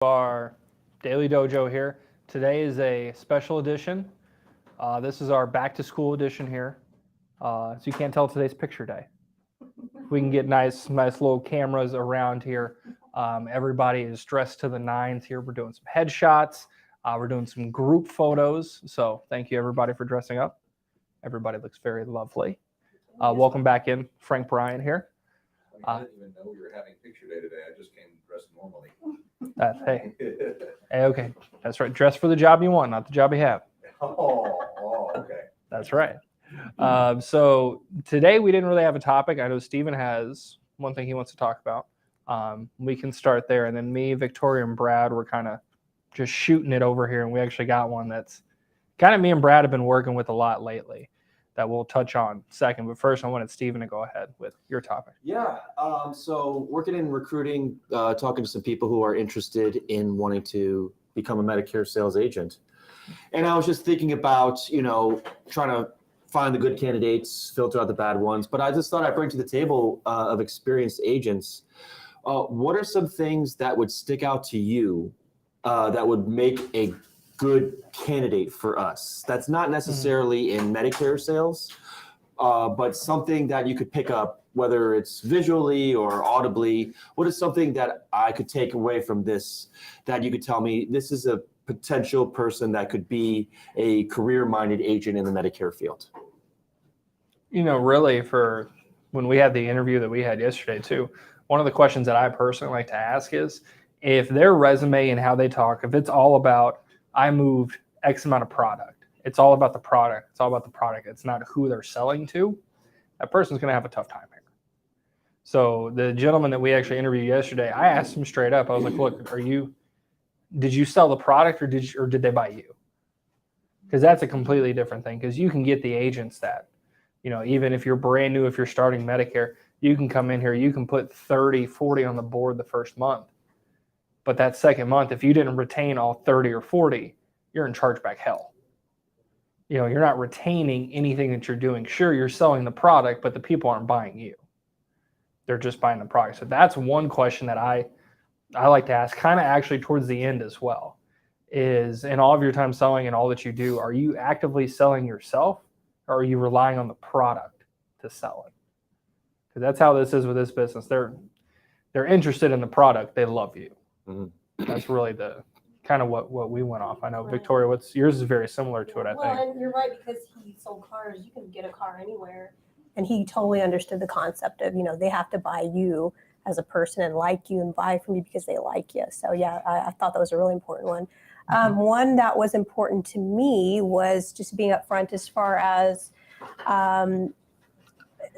Our daily dojo here. Today is a special edition. This is our back to school edition here. So you can't tell today's picture day. We can get nice little cameras around here. Everybody is dressed to the nines here. We're doing some headshots. We're doing some group photos. So thank you everybody for dressing up. Everybody looks very lovely. Welcome back in, Frank Bryan here. I didn't even know we were having picture day today. I just came dressed normally. Hey, okay. That's right. Dress for the job you want, not the job you have. Okay. That's right. So today we didn't really have a topic. I know Steven has one thing he wants to talk about. We can start there. And then me, Victoria, and Brad were kind of just shooting it over here. And we actually got one that's kind of me and Brad have been working with a lot lately that we'll touch on second. But first, I wanted Steven to go ahead with your topic. Yeah. So working in recruiting, talking to some people who are interested in wanting to become a Medicare sales agent. And I was just thinking about, trying to find the good candidates, filter out the bad ones. But I just thought I'd bring to the table of experienced agents. What are some things that would stick out to you that would make a good candidate for us? That's not necessarily in Medicare sales, but something that you could pick up, whether it's visually or audibly. What is something that I could take away from this that you could tell me this is a potential person that could be a career-minded agent in the Medicare field? Really, for when we had the interview that we had yesterday too, one of the questions that I personally like to ask is if their resume and how they talk, if it's all about I moved X amount of product, it's all about the product. It's all about the product. It's not who they're selling to. That person's going to have a tough time here. So the gentleman that we actually interviewed yesterday, I asked him straight up. I was like, look, did you sell the product or did they buy you? Because that's a completely different thing. Because you can get the agents that, even if you're brand new, if you're starting Medicare, you can come in here, you can put 30, 40 on the board the first month. But that second month, if you didn't retain all 30 or 40, you're in chargeback hell. You're not retaining anything that you're doing. Sure, you're selling the product, but the people aren't buying you. They're just buying the product. So that's one question that I like to ask, kind of actually towards the end as well, is in all of your time selling and all that you do, are you actively selling yourself or are you relying on the product to sell it? Because that's how this is with this business. They're interested in the product. They love you. Mm-hmm. That's really the kind of what we went off. I know, Victoria, yours is very similar to it, I think. Well, and you're right, because he sold cars. You can get a car anywhere. And he totally understood the concept of, they have to buy you as a person and like you and buy from you because they like you. So, yeah, I thought that was a really important one. One that was important to me was just being upfront as far as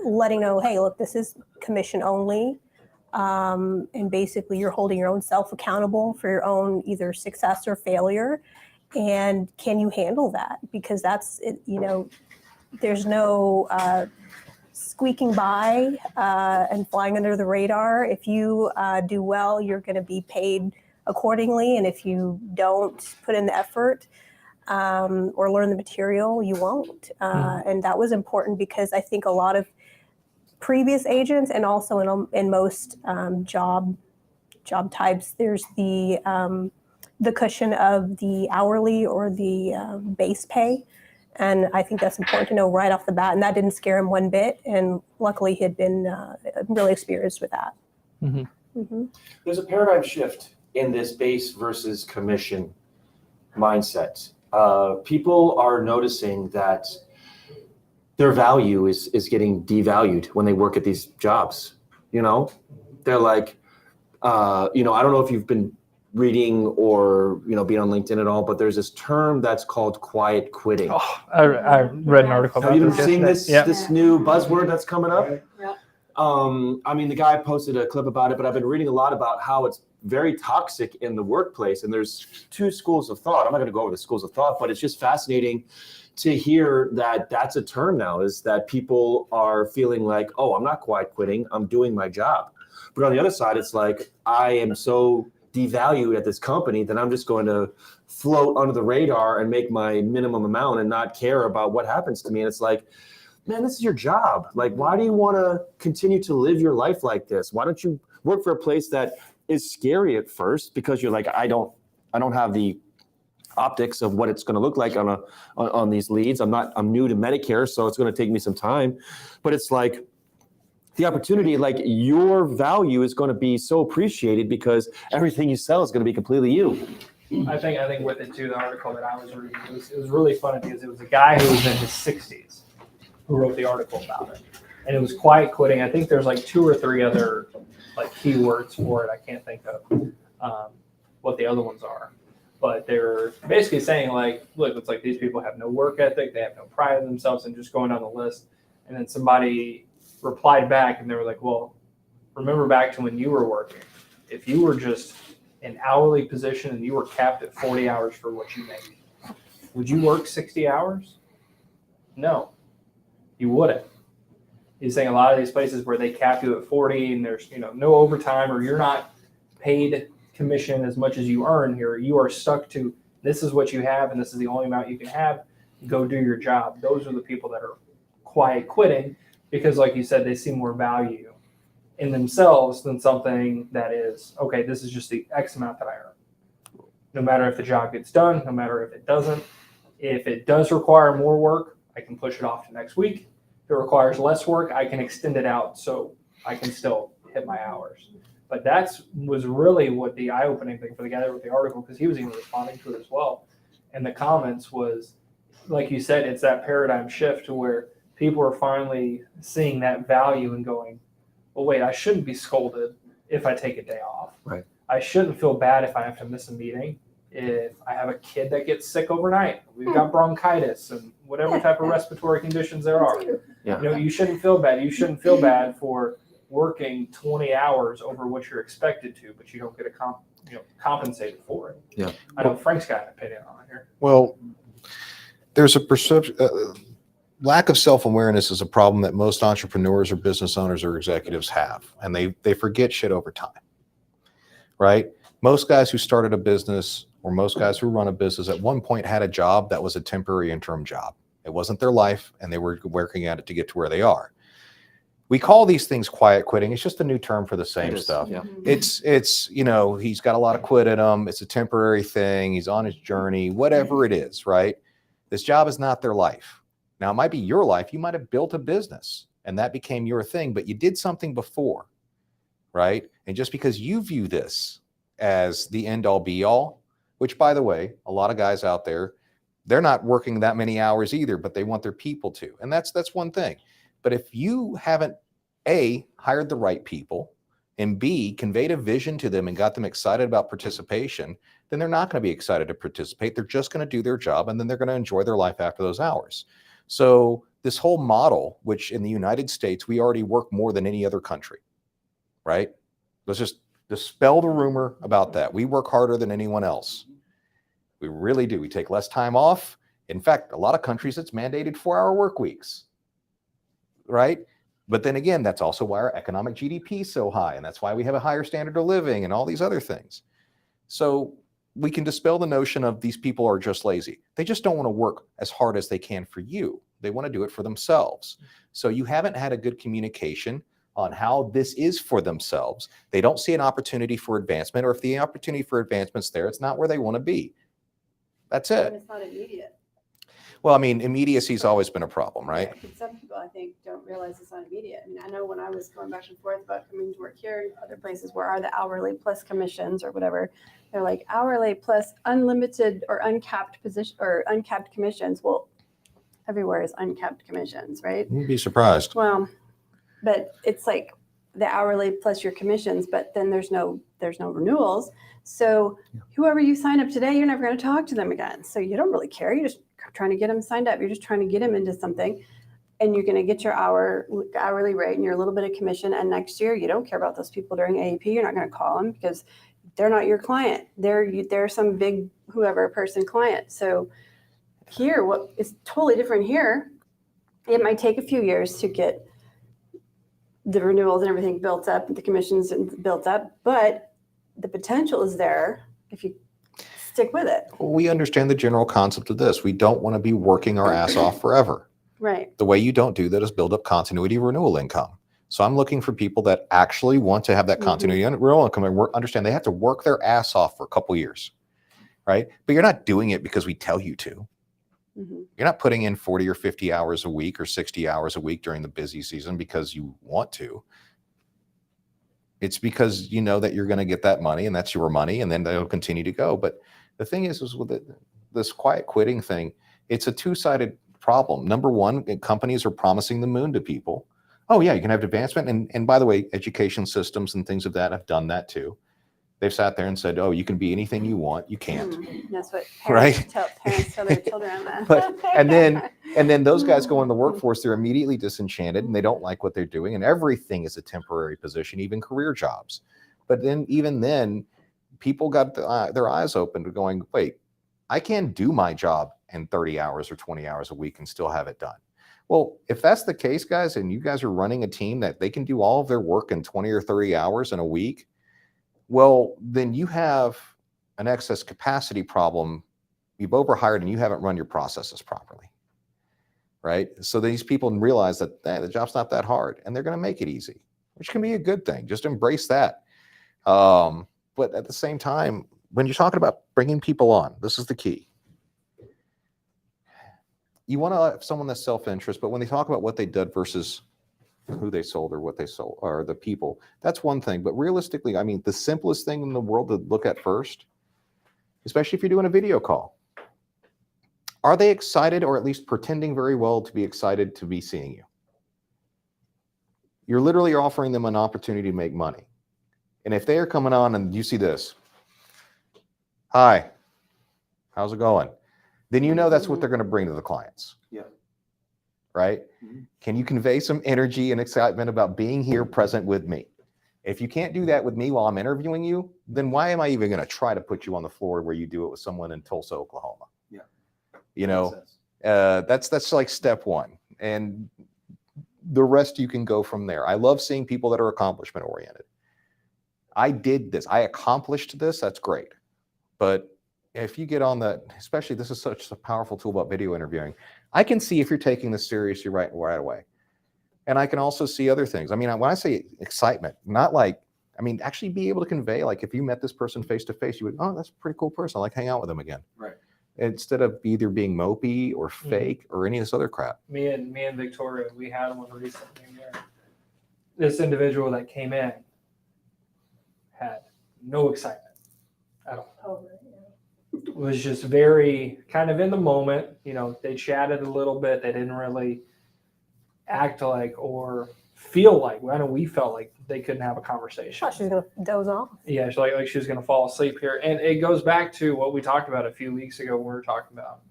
letting know, hey, look, this is commission only. And basically you're holding your own self accountable for your own either success or failure. And can you handle that? Because that's it, there's no squeaking by and flying under the radar. If you do well, you're going to be paid accordingly. And if you don't put in the effort or learn the material, you won't. And that was important because I think a lot of previous agents and also in most job types, there's the cushion of the hourly or the base pay. And I think that's important to know right off the bat. And that didn't scare him one bit. And luckily he had been really experienced with that. Mm-hmm. Mm-hmm. There's a paradigm shift in this base versus commission mindset. People are noticing that their value is getting devalued when they work at these jobs. They're like, I don't know if you've been reading or, being on LinkedIn at all, but there's this term that's called quiet quitting. Oh, I read an article about this. Have you been seeing this new buzzword that's coming up? Yeah. The guy posted a clip about it, but I've been reading a lot about how it's very toxic in the workplace. And there's two schools of thought. I'm not going to go over the schools of thought, but it's just fascinating to hear that that's a term now, is that people are feeling like, oh, I'm not quiet quitting, I'm doing my job. But on the other side, it's like, I am so devalued at this company that I'm just going to float under the radar and make my minimum amount and not care about what happens to me. And it's like, man, this is your job. Like, why do you want to continue to live your life like this? Why don't you work for a place that is scary at first because you're like, I don't have the optics of what it's going to look like on these leads. I'm new to Medicare, so it's going to take me some time. But it's like the opportunity, like your value is going to be so appreciated because everything you sell is going to be completely you. I think with it too, the article that I was reading, it was really funny because it was a guy who was in his 60s who wrote the article about it. And it was quiet quitting. I think there's like 2 or 3 other like keywords for it. I can't think of what the other ones are. But they're basically saying like, look, it's like these people have no work ethic. They have no pride in themselves, and just going down the list. And then somebody replied back and they were like, well, remember back to when you were working. If you were just an hourly position and you were capped at 40 hours for what you make, would you work 60 hours? No, you wouldn't. He's saying a lot of these places where they cap you at 40 and there's no overtime, or you're not paid commission as much as you earn here, you are stuck to this is what you have and this is the only amount you can have. Go do your job. Those are the people that are quiet quitting because, like you said, they see more value in themselves than something that is, okay, this is just the X amount that I earn. No matter if the job gets done, no matter if it doesn't. If it does require more work, I can push it off to next week. If it requires less work, I can extend it out so I can still hit my hours. But was really what the eye-opening thing for the guy that wrote the article, because he was even responding to it as well. And the comments was, like you said, it's that paradigm shift to where people are finally seeing that value and going, well, wait, I shouldn't be scolded if I take a day off. Right. I shouldn't feel bad if I have to miss a meeting. If I have a kid that gets sick overnight, we've got bronchitis and whatever type of respiratory conditions there are. Yeah. You shouldn't feel bad. You shouldn't feel bad for working 20 hours over what you're expected to, but you don't get compensated for it. Yeah. I know Frank's got an opinion on it here. Well, there's a perception. Lack of self-awareness is a problem that most entrepreneurs or business owners or executives have, and they forget shit over time, right? Most guys who started a business or most guys who run a business at one point had a job that was a temporary interim job. It wasn't their life, and they were working at it to get to where they are. We call these things quiet quitting. It's just a new term for the same stuff. Yeah. It's he's got a lot of quit in him. It's a temporary thing. He's on his journey, whatever it is, right? This job is not their life. Now, it might be your life. You might have built a business and that became your thing, but you did something before, right? And just because you view this as the end all be all, which, by the way, a lot of guys out there, they're not working that many hours either, but they want their people to. And that's one thing. But if you haven't, A, hired the right people, and B, conveyed a vision to them and got them excited about participation, then they're not going to be excited to participate. They're just going to do their job, and then they're going to enjoy their life after those hours. So this whole model, which in the United States, we already work more than any other country, right? Let's just dispel the rumor about that. We work harder than anyone else. We really do. We take less time off. In fact, a lot of countries, it's mandated 4-hour work weeks, right? But then again, that's also why our economic GDP is so high, and that's why we have a higher standard of living and all these other things. So we can dispel the notion of these people are just lazy. They just don't want to work as hard as they can for you. They want to do it for themselves. So you haven't had a good communication on how this is for themselves. They don't see an opportunity for advancement, or if the opportunity for advancement's there, it's not where they want to be. That's And it. it's not immediate. Well, I mean, immediacy's always been a problem, right? Yeah, but some people, I think, don't realize it's not immediate. I mean, I know when I was going back and forth about coming to work here and other places where are the hourly plus commissions or whatever, they're like hourly plus unlimited or uncapped position or uncapped commissions. Well, everywhere is uncapped commissions, right? You'd be surprised. Well, but it's like the hourly plus your commissions, but then there's no renewals. So whoever you sign up today, you're never going to talk to them again. So you don't really care. You're just trying to get them signed up. You're just trying to get them into something, and you're going to get your hourly rate and your little bit of commission. And next year, you don't care about those people during AEP. You're not going to call them because they're not your client. They're some big whoever person client. So here, what is totally different here, it might take a few years to get the renewals and everything built up, the commissions built up, but the potential is there if you stick with it. We understand the general concept of this. We don't want to be working our ass off forever. Right. The way you don't do that is build up continuity renewal income. So I'm looking for people that actually want to have that continuity and real income and understand they have to work their ass off for a couple years, right? But you're not doing it because we tell you to. Mhm. You're not putting in 40 or 50 hours a week or 60 hours a week during the busy season because you want to. It's because you know that you're going to get that money and that's your money and then they'll continue to go. But the thing is with this quiet quitting thing, it's a two-sided problem. Number one, companies are promising the moon to people. Oh yeah, you can have advancement. And by the way, education systems and things of that have done that too. They've sat there and said, oh, you can be anything you want. You can't. That's what Right? parents tell their children. And then those guys go in the workforce, they're immediately disenchanted and they don't like what they're doing. And everything is a temporary position, even career jobs. But then even then, people got their eyes open to going, wait, I can do my job in 30 hours or 20 hours a week and still have it done. Well, if that's the case, guys, and you guys are running a team that they can do all of their work in 20 or 30 hours in a week, well, then you have an excess capacity problem. You've overhired and you haven't run your processes properly, right? So these people realize that the job's not that hard and they're going to make it easy, which can be a good thing. Just embrace that. But at the same time, when you're talking about bringing people on, this is the key. You want to have someone that's self-interest, but when they talk about what they did versus who they sold or what they sold or the people, that's one thing. But realistically, I mean, the simplest thing in the world to look at first, especially if you're doing a video call, are they excited or at least pretending very well to be excited to be seeing you? You're literally offering them an opportunity to make money. And if they are coming on and you see this, hi, how's it going? Then you know that's what they're going to bring to the clients. Yeah. Right? Mhm. Can you convey some energy and excitement about being here present with me? If you can't do that with me while I'm interviewing you, then why am I even going to try to put you on the floor where you do it with someone in Tulsa, Oklahoma? Yeah. You Makes know, sense. that's like step one. And the rest you can go from there. I love seeing people that are accomplishment oriented. I did this. I accomplished this. That's great. But if you get on that, especially this is such a powerful tool about video interviewing, I can see if you're taking this seriously right away. And I can also see other things. I mean, when I say excitement, not like, I mean, actually be able to convey, like if you met this person face to face, you would, oh, that's a pretty cool person. I like hang out with them again. Right. Instead of either being mopey or fake or any of this other crap. Me and Victoria, we had one recently where this individual that came in had no excitement at all. It was just very kind of in the moment. You know, they chatted a little bit. They didn't really act like or feel like, I know we felt like they couldn't have a conversation. Oh, she's gonna doze off. Yeah, she's like she was going to fall asleep here. And it goes back to what we talked about a few weeks ago when we were talking about,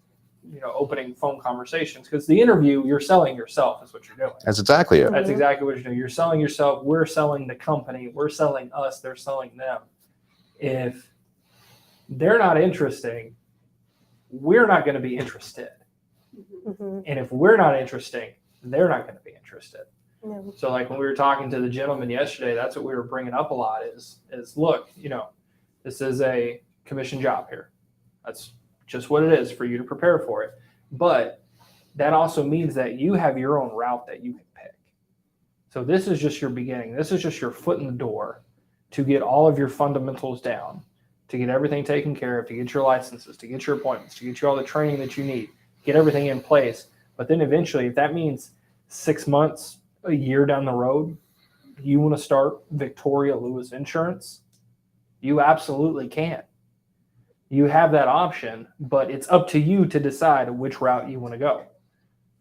you know, opening phone conversations. Because the interview, you're selling yourself is what you're doing. That's exactly it. That's exactly what you're doing. You're selling yourself. We're selling the company. We're selling us. They're selling them. If they're not interesting, we're not going to be interested. Mm-hmm. And if we're not interesting, they're not going to be interested. Yeah. So like when we were talking to the gentleman yesterday, that's what we were bringing up a lot is look, you know, this is a commission job here. That's just what it is for you to prepare for it. But that also means that you have your own route that you can pick. So this is just your beginning. This is just your foot in the door to get all of your fundamentals down, to get everything taken care of, to get your licenses, to get your appointments, to get you all the training that you need, get everything in place. But then eventually, if that means 6 months, a year down the road, you want to start Victoria Lewis Insurance, you absolutely can. You have that option, but it's up to you to decide which route you want to go.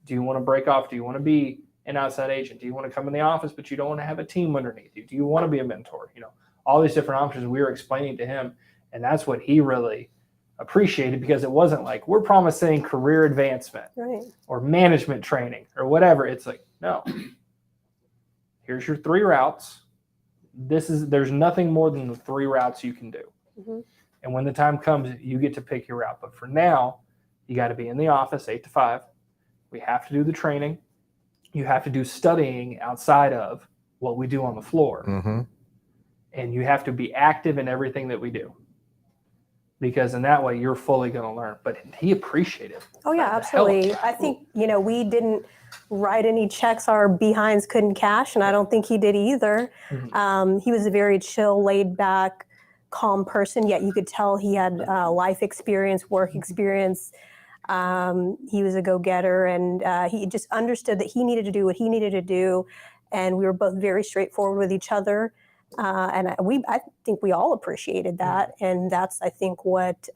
Do you want to break off? Do you want to be an outside agent? Do you want to come in the office, but you don't want to have a team underneath you? Do you want to be a mentor? You know, all these different options we were explaining to him, and that's what he really appreciated, because it wasn't like we're promising career advancement Right. or management training or whatever. It's like, no, here's your 3 routes. There's nothing more than the 3 routes you can do. Mm-hmm. And when the time comes, you get to pick your route. But for now, you got to be in the office 8 to 5. We have to do the training. You have to do studying outside of what we do on the floor. Mm-hmm. And you have to be active in everything that we do. because in that way you're fully going to learn. But he appreciated. Oh yeah, the hell out of absolutely. that. I think, we didn't write any checks our behinds couldn't cash, and I don't think he did either. Mhm. He was a very chill, laid back, calm person, yet you could tell he had life experience, work experience. He was a go-getter, and he just understood that he needed to do what he needed to do, and we were both very straightforward with each other. I think we all appreciated that, and that's, I think, what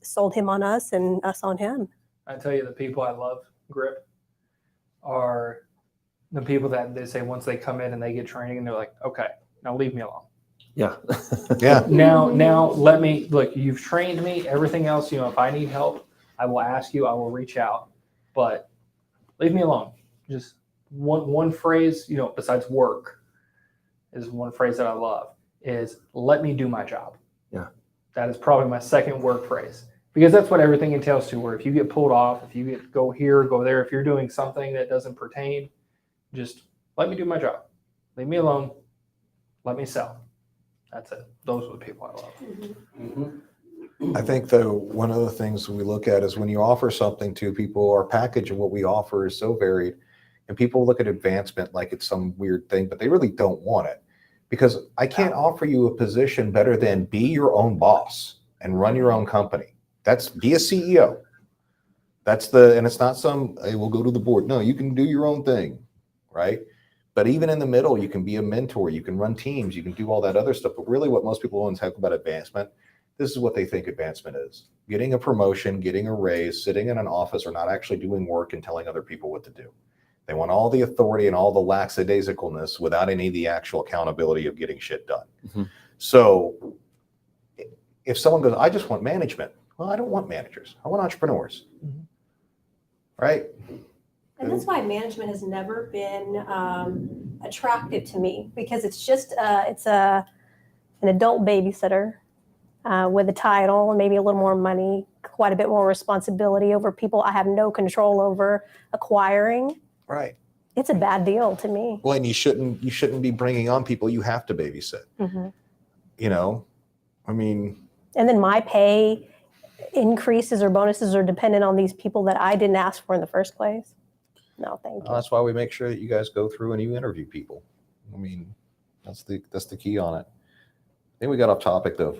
sold him on us and us on him. I tell you, the people I love, Grip, are the people that they say once they come in and they get training and they're like, okay, now leave me alone. Yeah. Yeah. Now let me look. You've trained me. Everything else, if I need help, I will ask you. I will reach out, but leave me alone. Just one phrase, besides work, is one phrase that I love is let me do my job. Yeah. That is probably my second work phrase, because that's what everything entails to. Where if you get pulled off, if you go here, go there, if you're doing something that doesn't pertain, just let me do my job. Leave me alone. Let me sell. That's it. Those are the people I love. I think though, one of the things we look at is when you offer something to people, our package and what we offer is so varied, and people look at advancement like it's some weird thing, but they really don't want it, because I can't offer you a position better than be your own boss and run your own company. That's be a CEO. And it's not hey, we'll go to the board. No, you can do your own thing, right? But even in the middle, you can be a mentor, you can run teams, you can do all that other stuff. But really what most people want to talk about advancement, this is what they think advancement is. Getting a promotion, getting a raise, sitting in an office, or not actually doing work and telling other people what to do. They want all the authority and all the lackadaisicalness without any of the actual accountability of getting shit done. Mm-hmm. So if someone goes, I just want management. Well, I don't want managers. I want entrepreneurs. Mhm. Right? And that's why management has never been attractive to me, because it's just an adult babysitter with a title and maybe a little more money, quite a bit more responsibility over people I have no control over acquiring. Right. It's a bad deal to me. Well, and you shouldn't be bringing on people you have to babysit. Mm-hmm. I mean, and then my pay increases or bonuses are dependent on these people that I didn't ask for in the first place. No, thank you. that's why we make sure that you guys go through and you interview people. I mean, that's the key on it. I think we got off topic though.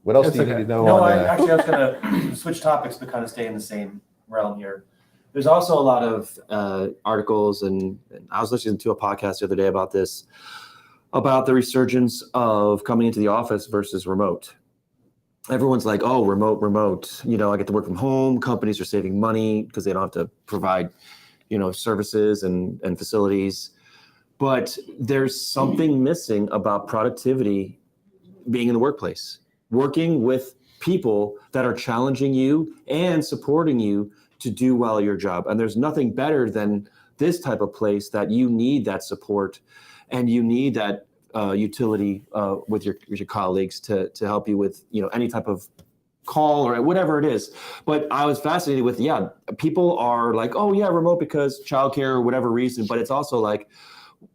What else That's do you okay. need to know? No, on I was going to switch topics, but kind of stay in the same realm here. There's also a lot of articles, and I was listening to a podcast the other day about this, about the resurgence of coming into the office versus remote. Everyone's like, oh, remote. I get to work from home. Companies are saving money because they don't have to provide, services and facilities. But there's something missing about productivity being in the workplace, working with people that are challenging you and supporting you to do well your job. And there's nothing better than this type of place that you need that support and you need that utility with your colleagues to help you with any type of call or whatever it is. But I was fascinated with, people are like, oh yeah, remote because childcare or whatever reason, but it's also like,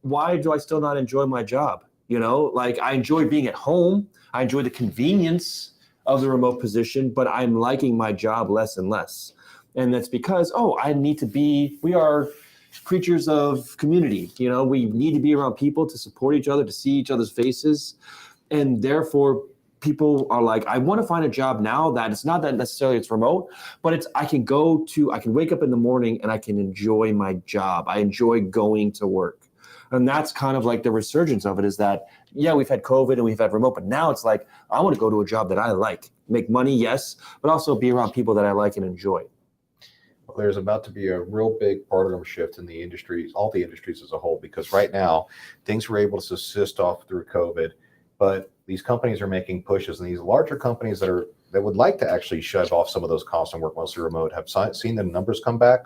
why do I still not enjoy my job? Like I enjoy being at home. I enjoy the convenience of the remote position, but I'm liking my job less and less. And that's because, we are creatures of community. We need to be around people to support each other, to see each other's faces. And therefore, people are like, I want to find a job now that it's not that necessarily it's remote, but I can wake up in the morning and I can enjoy my job. I enjoy going to work. And that's kind of like the resurgence of it is that, we've had COVID and we've had remote, but now it's like, I want to go to a job that I like, make money, yes, but also be around people that I like and enjoy. Well, there's about to be a real big paradigm shift in the industries, all the industries as a whole, because right now things were able to subsist off through COVID, but these companies are making pushes, and these larger companies that would like to actually shut off some of those costs and work mostly remote have seen the numbers come back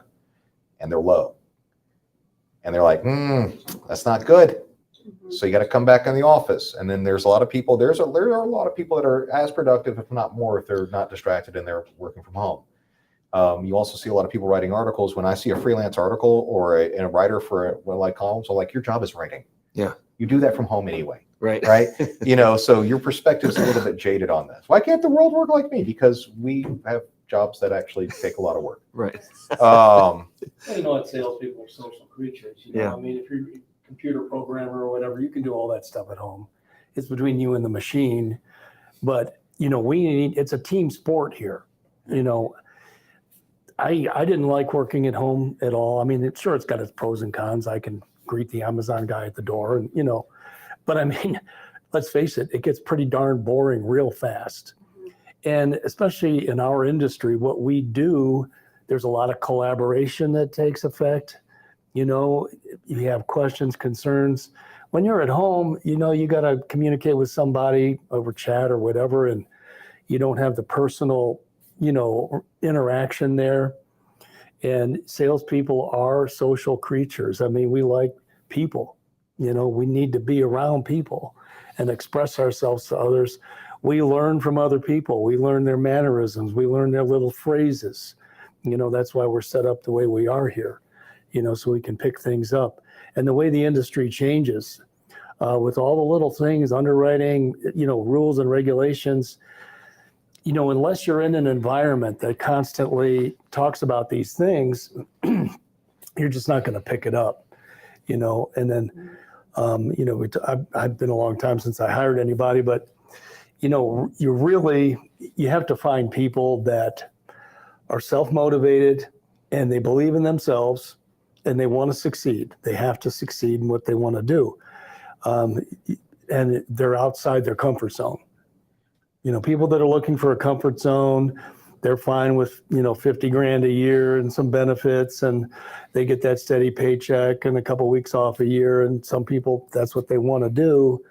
and they're low. And they're like, that's not good. So you got to come back in the office. And then there's a lot of people, there are a lot of people that are as productive, if not more, if they're not distracted and they're working from home. You also see a lot of people writing articles. When I see a freelance article or a writer for one of my columns, I'm like, your job is writing. Yeah. You do that from home anyway. Right. right? You know, so your perspective's a little bit jaded on this. Why can't the world work like me? Because we have jobs that actually take a lot of work. Right. Um, Well, you know what, salespeople are social creatures, you know, Yeah. I mean, if you're a computer programmer or whatever, you can do all that stuff at home. It's between you and the machine, but, you know, it's a team sport here, you know. I didn't like working at home at all. I mean, sure, it's got its pros and cons. I can greet the Amazon guy at the door and, you know, but I mean, let's face it, it gets pretty darn boring real fast. And especially in our industry, what we do, there's a lot of collaboration that takes effect. You know, you have questions, concerns. When you're at home, you know, you got to communicate with somebody over chat or whatever, and you don't have the personal, you know, interaction there. And salespeople are social creatures. I mean, we like people. You know, we need to be around people and express ourselves to others. We learn from other people. We learn their mannerisms. We learn their little phrases. You know, that's why we're set up the way we are here, you know, so we can pick things up. And the way the industry changes with all the little things, underwriting, you know, rules and regulations, you know, unless you're in an environment that constantly talks about these things, you're just not going to pick it up, you know. And then, you know, I've been a long time since I hired anybody, but, you know, you have to find people that are self-motivated and they believe in themselves and they want to succeed. They have to succeed in what they want to do. And they're outside their comfort zone. You know, people that are looking for a comfort zone, they're fine with, you know, 50 grand a year and some benefits, and they get that steady paycheck and a couple of weeks off a year. And some people, that's what they want to do.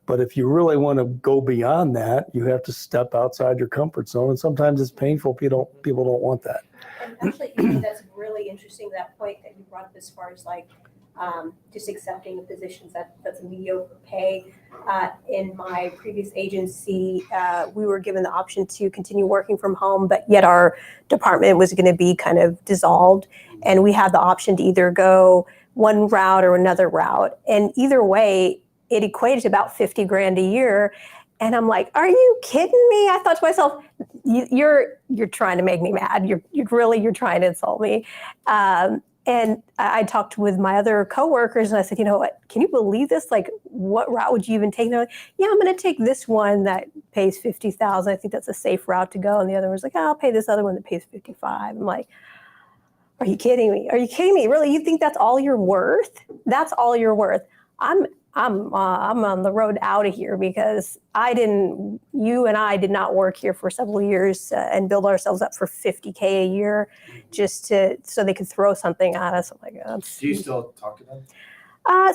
But if you really want to go beyond that, you have to step outside your comfort zone. And sometimes it's painful. People don't want that. And actually, you know, that's really interesting, that point that you brought up as far as like just accepting the positions that's a mediocre pay. In my previous agency, we were given the option to continue working from home, but yet our department was going to be kind of dissolved. And we had the option to either go one route or another route. And either way, it equated to about 50 grand a year. And I'm like, are you kidding me? I thought to myself, you're trying to make me mad. You're trying to insult me. And I talked with my other coworkers and I said, you know what, can you believe this? Like, what route would you even take? And they're like, yeah, I'm going to take this one that pays 50,000. I think that's a safe route to go. And the other was like, oh, I'll pay this other one that pays 55. I'm like, are you kidding me? Are you kidding me? Really? You think that's all you're worth? That's all you're worth. I'm on the road out of here because you and I did not work here for several years and build ourselves up for 50K a year so they could throw something at us. I'm like, oh, Do you still talk to them?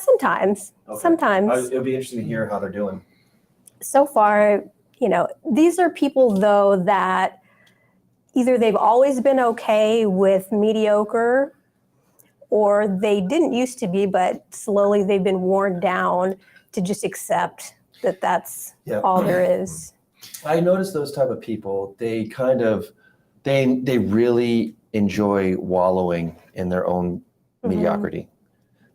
sometimes. It would be interesting to hear how they're doing. So far, you know, these are people though that either they've always been okay with mediocre, or they didn't used to be, but slowly they've been worn down to just accept that that's all there is. I notice those type of people, they kind of, they really enjoy wallowing in their own mediocrity.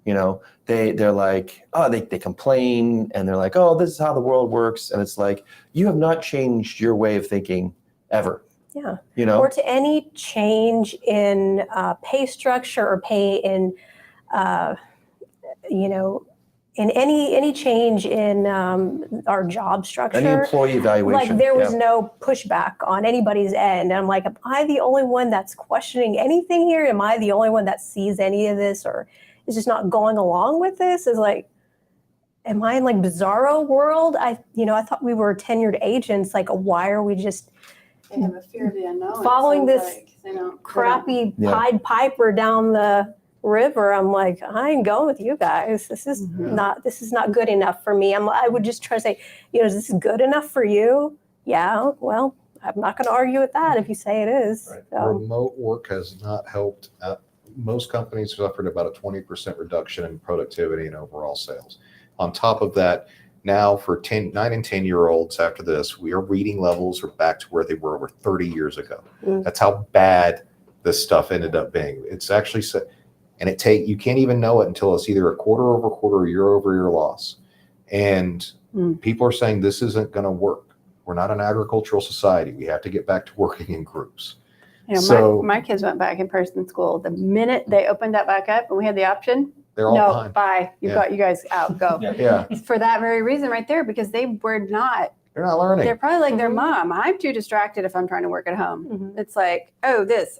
You know, they're like, oh, they complain and they're like, oh, this is how the world works. And it's like, you have not changed your way of thinking ever. Yeah. You know, or to any change in pay structure or pay in, you know, in any change in our job structure. any employee evaluation. Like there was no pushback on anybody's end. And I'm like, am I the only one that's questioning anything here? Am I the only one that sees any of this or is just not going along with this? Is like, am I in like bizarro world? I thought we were tenured agents. Like, why are we just They have a fear of the unknown. following this They don't crappy Pied Piper down the river? I'm like, I ain't going with you guys. This is not good enough for me. I would just try to say, you know, is this good enough for you? Yeah, well, I'm not going to argue with that if you say it is. Right. So. Remote work has not helped. Most companies suffered about a 20% reduction in productivity and overall sales. On top of that, now for 9 and 10-year-olds after this, our reading levels are back to where they were over 30 years ago. That's how bad this stuff ended up being. It's actually, and you can't even know it until it's either a quarter over quarter or year over year loss. And people are saying this isn't going to work. We're not an agricultural society. We have to get back to working in groups. You know, So- my kids went back in person school. The minute they opened that back up and we had the option, They're all no, behind. bye. You've Yeah. got you guys out, go. Yeah, For that very reason right there, because they were not, they're not learning. they're probably like their Mhm. mom. I'm too distracted if I'm trying to work at home. Mhm. It's like, this,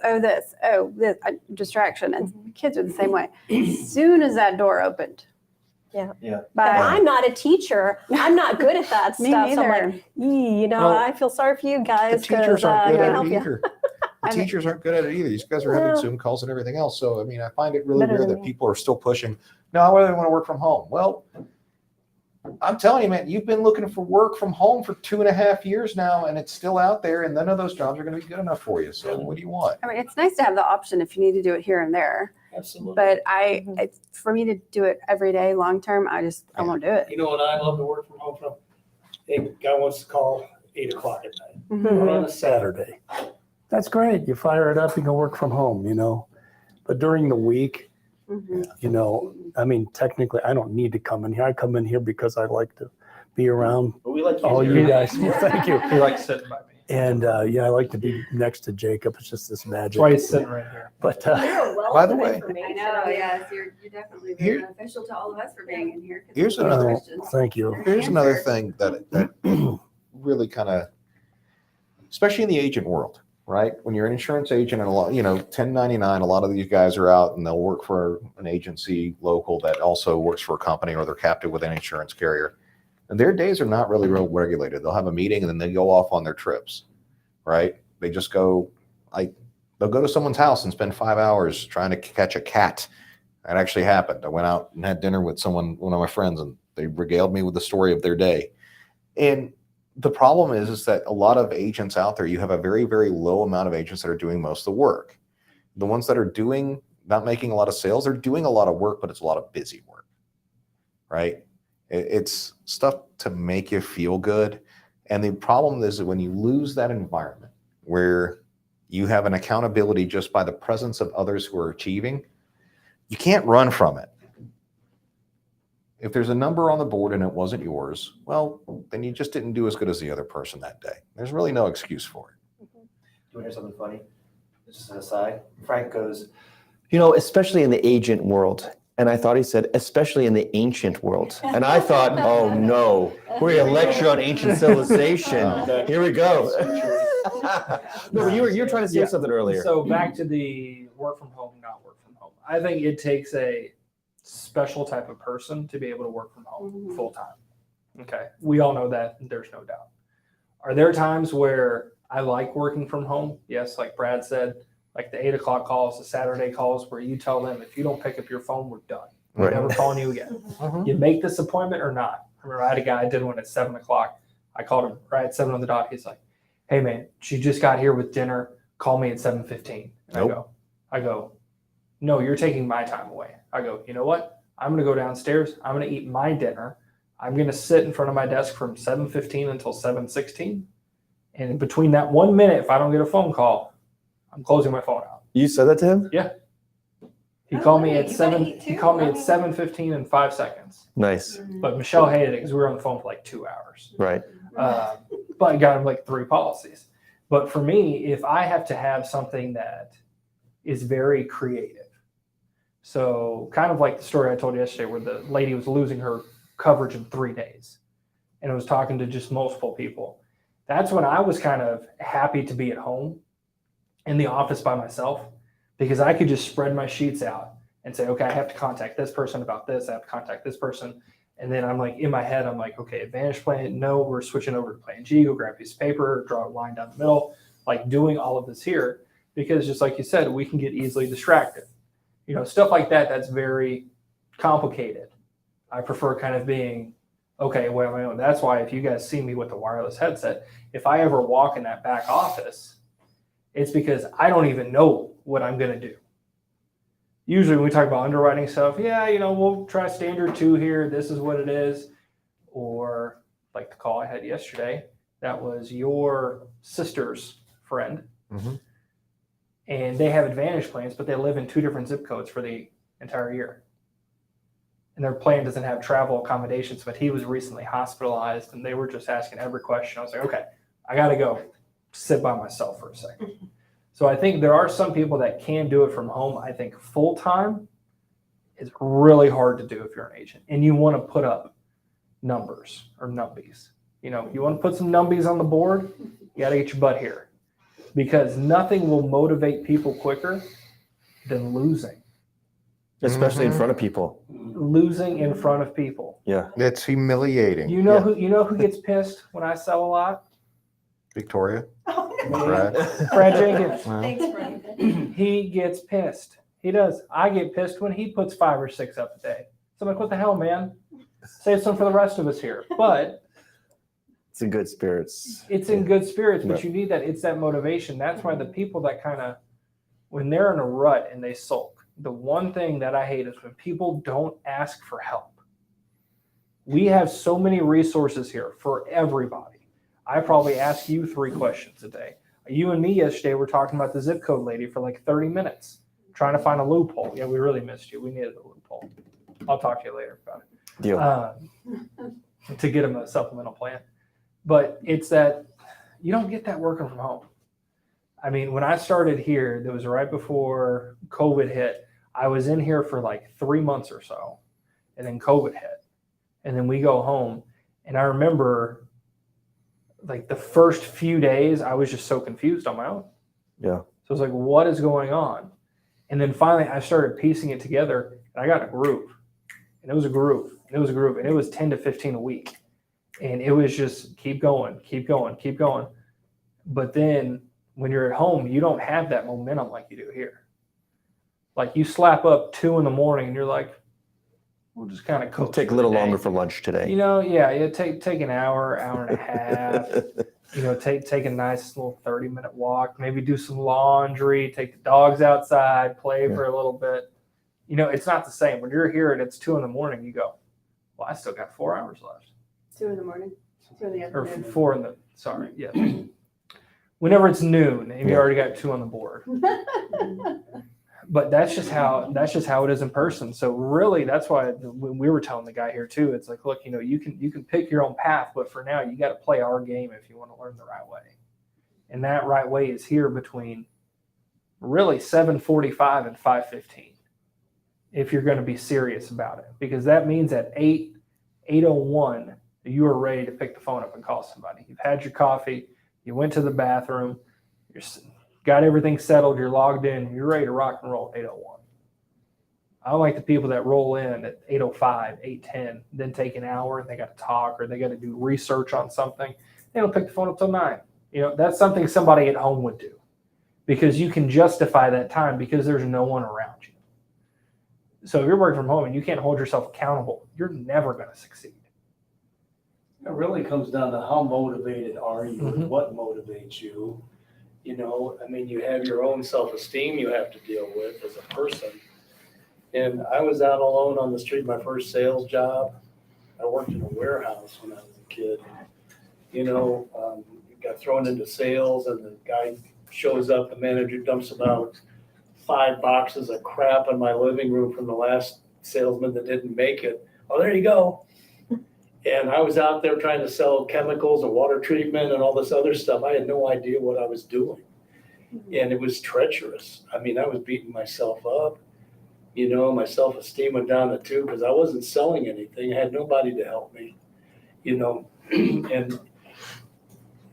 distraction. And kids are the same way. As soon as that door opened. Yeah. Yeah. But Bye. I'm not a teacher. I'm not good at that Me stuff. So I'm neither. like, you know, Well, I feel sorry for you The guys teachers aren't I good can at help it you. either. The I mean- teachers aren't good at it either. These guys are having No. Zoom calls and everything else. So, I mean, I find it really Better weird than that me. people are still pushing, no, I really want to work from home. Well, I'm telling you, man, you've been looking for work from home for 2.5 years now, and it's still out there, and none of those jobs are going to be good enough for you. So, what do you want? I mean, it's nice to have the option if you need to do it here and there. Absolutely. But Mhm. it's, for me to do it every day, long term, I won't do it. You know what I love to work from home from? A guy wants to call 8 o'clock at night Mhm. or on a Saturday. That's great. You fire it up, you can work from home, you know. But during the week, Mhm. you know, I mean, technically, I don't need to come in here. I come in here because I like to be around But we like all you guys. Well, thank you. He likes sitting by me. And yeah, I like to be next to Jacob. It's just this That's magic. why he's sitting right here. But By the way, I know, yes, you're definitely very beneficial to all of us for being in here. Here's another- thank you. Here's another thing that really kind of, especially in the agent world, right? When you're an insurance agent and a lot, 1099, a lot of these guys are out and they'll work for an agency local that also works for a company or they're captive with an insurance carrier. And their days are not really real regulated. They'll have a meeting and then they go off on their trips, right? They just go, they'll go to someone's house and spend 5 hours trying to catch a cat. That actually happened. I went out and had dinner with one of my friends, and they regaled me with the story of their day. And the problem is that a lot of agents out there, you have a very, very low amount of agents that are doing most of the work. The ones that are not making a lot of sales, they're doing a lot of work, but it's a lot of busy work, right? It's stuff to make you feel good. And the problem is that when you lose that environment where you have an accountability just by the presence of others who are achieving, you can't run from it. If there's a number on the board and it wasn't yours, well, then you just didn't do as good as the other person that day. There's really no excuse for it. Do you want to hear something funny? Just an aside. Frank goes, You know, especially in the agent world. And I thought he said, especially in the ancient world. And I thought, oh no, we're going to lecture on ancient civilization. Here we go. No, but you were trying to say Yeah. something earlier. So back to the work from home, not work from home. I think it takes a special type of person to be able to work from home Mhm. full time. Okay. We all know that. There's no doubt. Are there times where I like working from home? Yes. Like Brad said, like the 8 o'clock calls, the Saturday calls where you tell them, if you don't pick up your phone, we're done. We're Right. never calling you again. Mhm. You make this appointment or not. I remember I had a guy, I did one at 7 o'clock. I called him right at 7 on the dot. He's like, hey man, she just got here with dinner. Call me at 7:15. And Nope. I go, no, you're taking my time away. I go, you know what? I'm going to go downstairs. I'm going to eat my dinner. I'm going to sit in front of my desk from 7:15 until 7:16. And in between that 1 minute, if I don't get a phone call, I'm closing my phone out. You said that to him? He Oh, called me hey, at you gotta 7. eat He too. called me I at mean- 7:15 and 5 seconds. Nice. But Michelle hated it because we were on the phone for like 2 hours. Right. But I got him like 3 policies. But for me, if I have to have something that is very creative, so kind of like the story I told you yesterday where the lady was losing her coverage in 3 days and was talking to just multiple people. That's when I was kind of happy to be at home in the office by myself because I could just spread my sheets out and say, okay, I have to contact this person about this. I have to contact this person. And then I'm like, in my head, I'm like, okay, Advantage plan. No, we're switching over to plan G. Go grab a piece of paper, draw a line down the middle, like doing all of this here. Because just like you said, we can get easily distracted. Stuff like that, that's very complicated. I prefer kind of being, okay, well, my own. That's why if you guys see me with the wireless headset, if I ever walk in that back office, it's because I don't even know what I'm going to do. Usually when we talk about underwriting stuff, we'll try standard 2 here. This is what it is. Or like the call I had yesterday, that was your sister's friend. Mhm. And they have Advantage plans, but they live in 2 different zip codes for the entire year. and their plan doesn't have travel accommodations, but he was recently hospitalized, and they were just asking every question. I was like, okay, I got to go sit by myself for a second. So I think there are some people that can do it from home. I think full-time is really hard to do if you're an agent and you want to put up numbers or numbies. You know, you want to put some numbies on the board, you got to get your butt here, because nothing will motivate people quicker than losing. Especially in front of people. Losing in front of people. Yeah. It's humiliating. You know Yeah. who gets pissed when I sell a lot? Victoria, Me. Brad. Brad Jenkins. Well, Thanks, Brian. He gets pissed. He does. I get pissed when he puts 5 or 6 up a day. So I'm like, what the hell, man? Save some for the rest of us here. But It's in good spirits. it's in good spirits, but Yeah. you need that. It's that motivation. That's why the people that kind of, when they're in a rut and they sulk, the one thing that I hate is when people don't ask for help. We have so many resources here for everybody. I probably ask you 3 questions a day. You and me yesterday were talking about the zip code lady for like 30 minutes, trying to find a loophole. Yeah, we really missed you. We needed a loophole. I'll talk to you later about it. Deal. To get them a supplemental plan. But it's that you don't get that working from home. I mean, when I started here, that was right before COVID hit. I was in here for like 3 months or so, and then COVID hit. And then we go home. And I remember like the first few days, I was just so confused on my own. Yeah. So I was like, what is going on? And then finally I started piecing it together, and I got a groove. And it was a groove. And it was a groove. And it was 10 to 15 a week. And it was just keep going, keep going, keep going. But then when you're at home, you don't have that momentum like you do here. Like you slap up 2 in the morning and you're like, we'll just kind of It'll cook. take a little longer for lunch today. You know, yeah, take an hour, hour and a half. You know, take a nice little 30-minute walk, maybe do some laundry, take the dogs outside, play for a little bit. You know, it's not the same. When you're here and it's 2 in the morning, you go, well, I still got 4 hours left. 2 in the morning, 2 in the Or afternoon. 4 in the, sorry, yeah. Whenever it's noon and you already got 2 on the board. But that's just how it is in person. So really, that's why when we were telling the guy here too, it's like, look, you know, you can pick your own path, but for now, you got to play our game if you want to learn the right way. And that right way is here between really 7:45 and 5:15. If you're going to be serious about it, because that means at 8:01, you are ready to pick the phone up and call somebody. You've had your coffee, you went to the bathroom, you're got everything settled, you're logged in, you're ready to rock and roll at 8:01. I don't like the people that roll in at 8:05, 8:10, then take an hour and they got to talk or they got to do research on something. They don't pick the phone up till 9. You know, that's something somebody at home would do because you can justify that time because there's no one around you. So if you're working from home and you can't hold yourself accountable, you're never going to succeed. It really comes down to how motivated are you Mhm. and what motivates you. You know, I mean, you have your own self-esteem you have to deal with as a person. And I was out alone on the street, my first sales job. I worked in a warehouse when I was a kid. You know, got thrown into sales and the guy shows up, the manager dumps about 5 boxes of crap in my living room from the last salesman that didn't make it. Oh, there you go. And I was out there trying to sell chemicals and water treatment and all this other stuff. I had no idea what I was doing. And it was treacherous. I mean, I was beating myself up. You know, my self-esteem went down the tube because I wasn't selling anything. I had nobody to help me, you know. And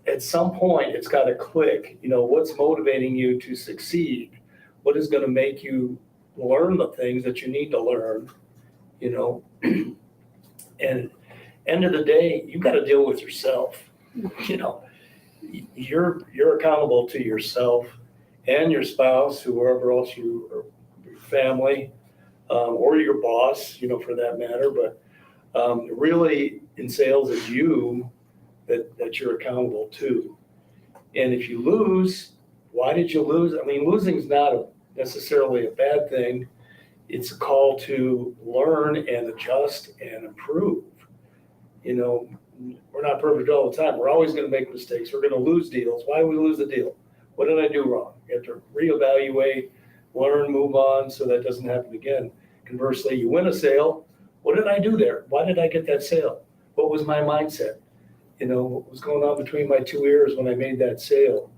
at some point, it's got to click. You know, what's motivating you to succeed? What is going to make you learn the things that you need to learn, you know? And end of the day, you got to deal with yourself. You know, you're accountable to yourself and your spouse, whoever else you, or your family, or your boss, you know, for that matter. But really, in sales, it's you that you're accountable to. And if you lose, why did you lose? I mean, losing is not necessarily a bad thing. It's a call to learn and adjust and improve. You know, we're not perfect all the time. We're always going to make mistakes. We're going to lose deals. Why did we lose the deal? What did I do wrong? You have to reevaluate, learn, move on so that doesn't happen again. Conversely, you win a sale. What did I do there? Why did I get that sale? What was my mindset? You know, what was going on between my two ears when I made that sale?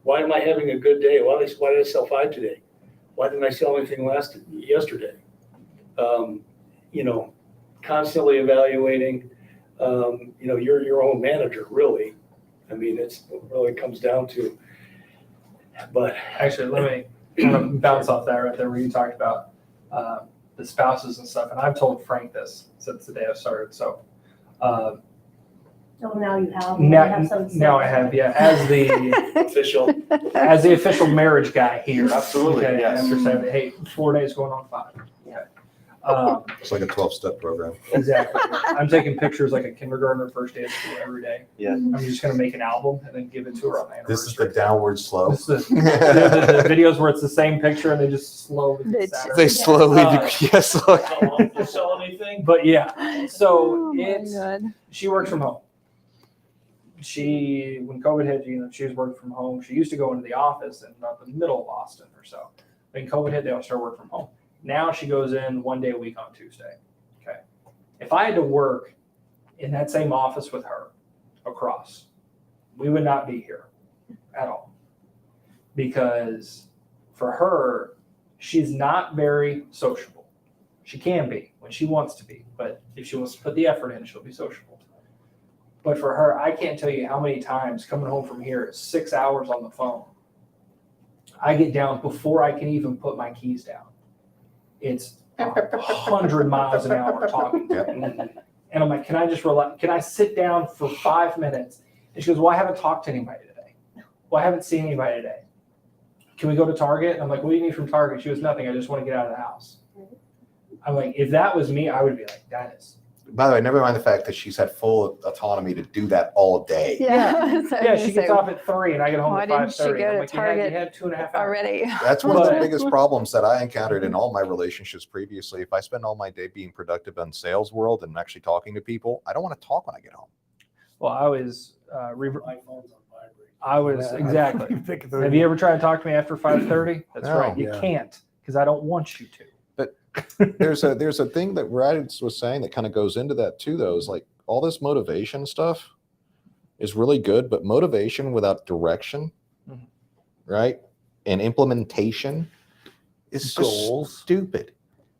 Why am I having a good day? Why did I sell 5 today? Why didn't I sell anything yesterday? You know, constantly evaluating. You know, you're your own manager, really. I mean, it really comes down to. But Actually, let me kind of bounce off that right there where you talked about the spouses and stuff. And I've told Frank this since the day I started. So Oh, now you have. now I have, yeah, as the official marriage guy here. Absolutely, Okay, yes. After 7, hey, 4 days going on 5. Okay. It's like a 12-step program. Exactly. I'm taking pictures like a kindergartner first day of school every day. Yeah. I'm just going to make an album and then give it to her on the anniversary. This is the downward slope. This is the videos where it's the same picture and they just slowly get sadder. They slowly, yes. Look. you sell anything? But yeah, so Oh my it's God. she works from home. When COVID hit, she was working from home. She used to go into the office in the middle of Austin or so. When COVID hit, they all started working from home. Now she goes in 1 day a week on Tuesday. Okay. If I had to work in that same office with her across, we would not be here at all. Because for her, she's not very sociable. She can be when she wants to be, but if she wants to put the effort in, she'll be sociable. But for her, I can't tell you how many times coming home from here, 6 hours on the phone, I get down before I can even put my keys down. It's 100 miles an hour talking. Yep. And I'm like, can I just relax? Can I sit down for 5 minutes? And she goes, well, I haven't talked to anybody today. Well, I haven't seen anybody today. Can we go to Target? I'm like, what do you need from Target? She goes, nothing. I just want to get out of the house. I'm like, if that was me, I would be like, that is. By the way, never mind the fact that she's had full autonomy to do that all day. Yeah, she gets off at 3 and I get home Why at didn't she 5:30. go I'm to like, Target you had 2.5 hours. already. That's one of the But- biggest problems that I encountered in all my relationships previously. If I spend all my day being productive in sales world and actually talking to people, I don't want to talk when I get home. Well, I was, My phone's on vibrate. I was, Yeah, exactly. pick Have you ever tried to talk to me after 5:30? That's No. right. You Yeah. can't because I don't want you to. There's a thing that Brad was saying that kind of goes into that too, though, is like all this motivation stuff is really good, but motivation without direction, Mhm. right? And implementation is just Goals. stupid.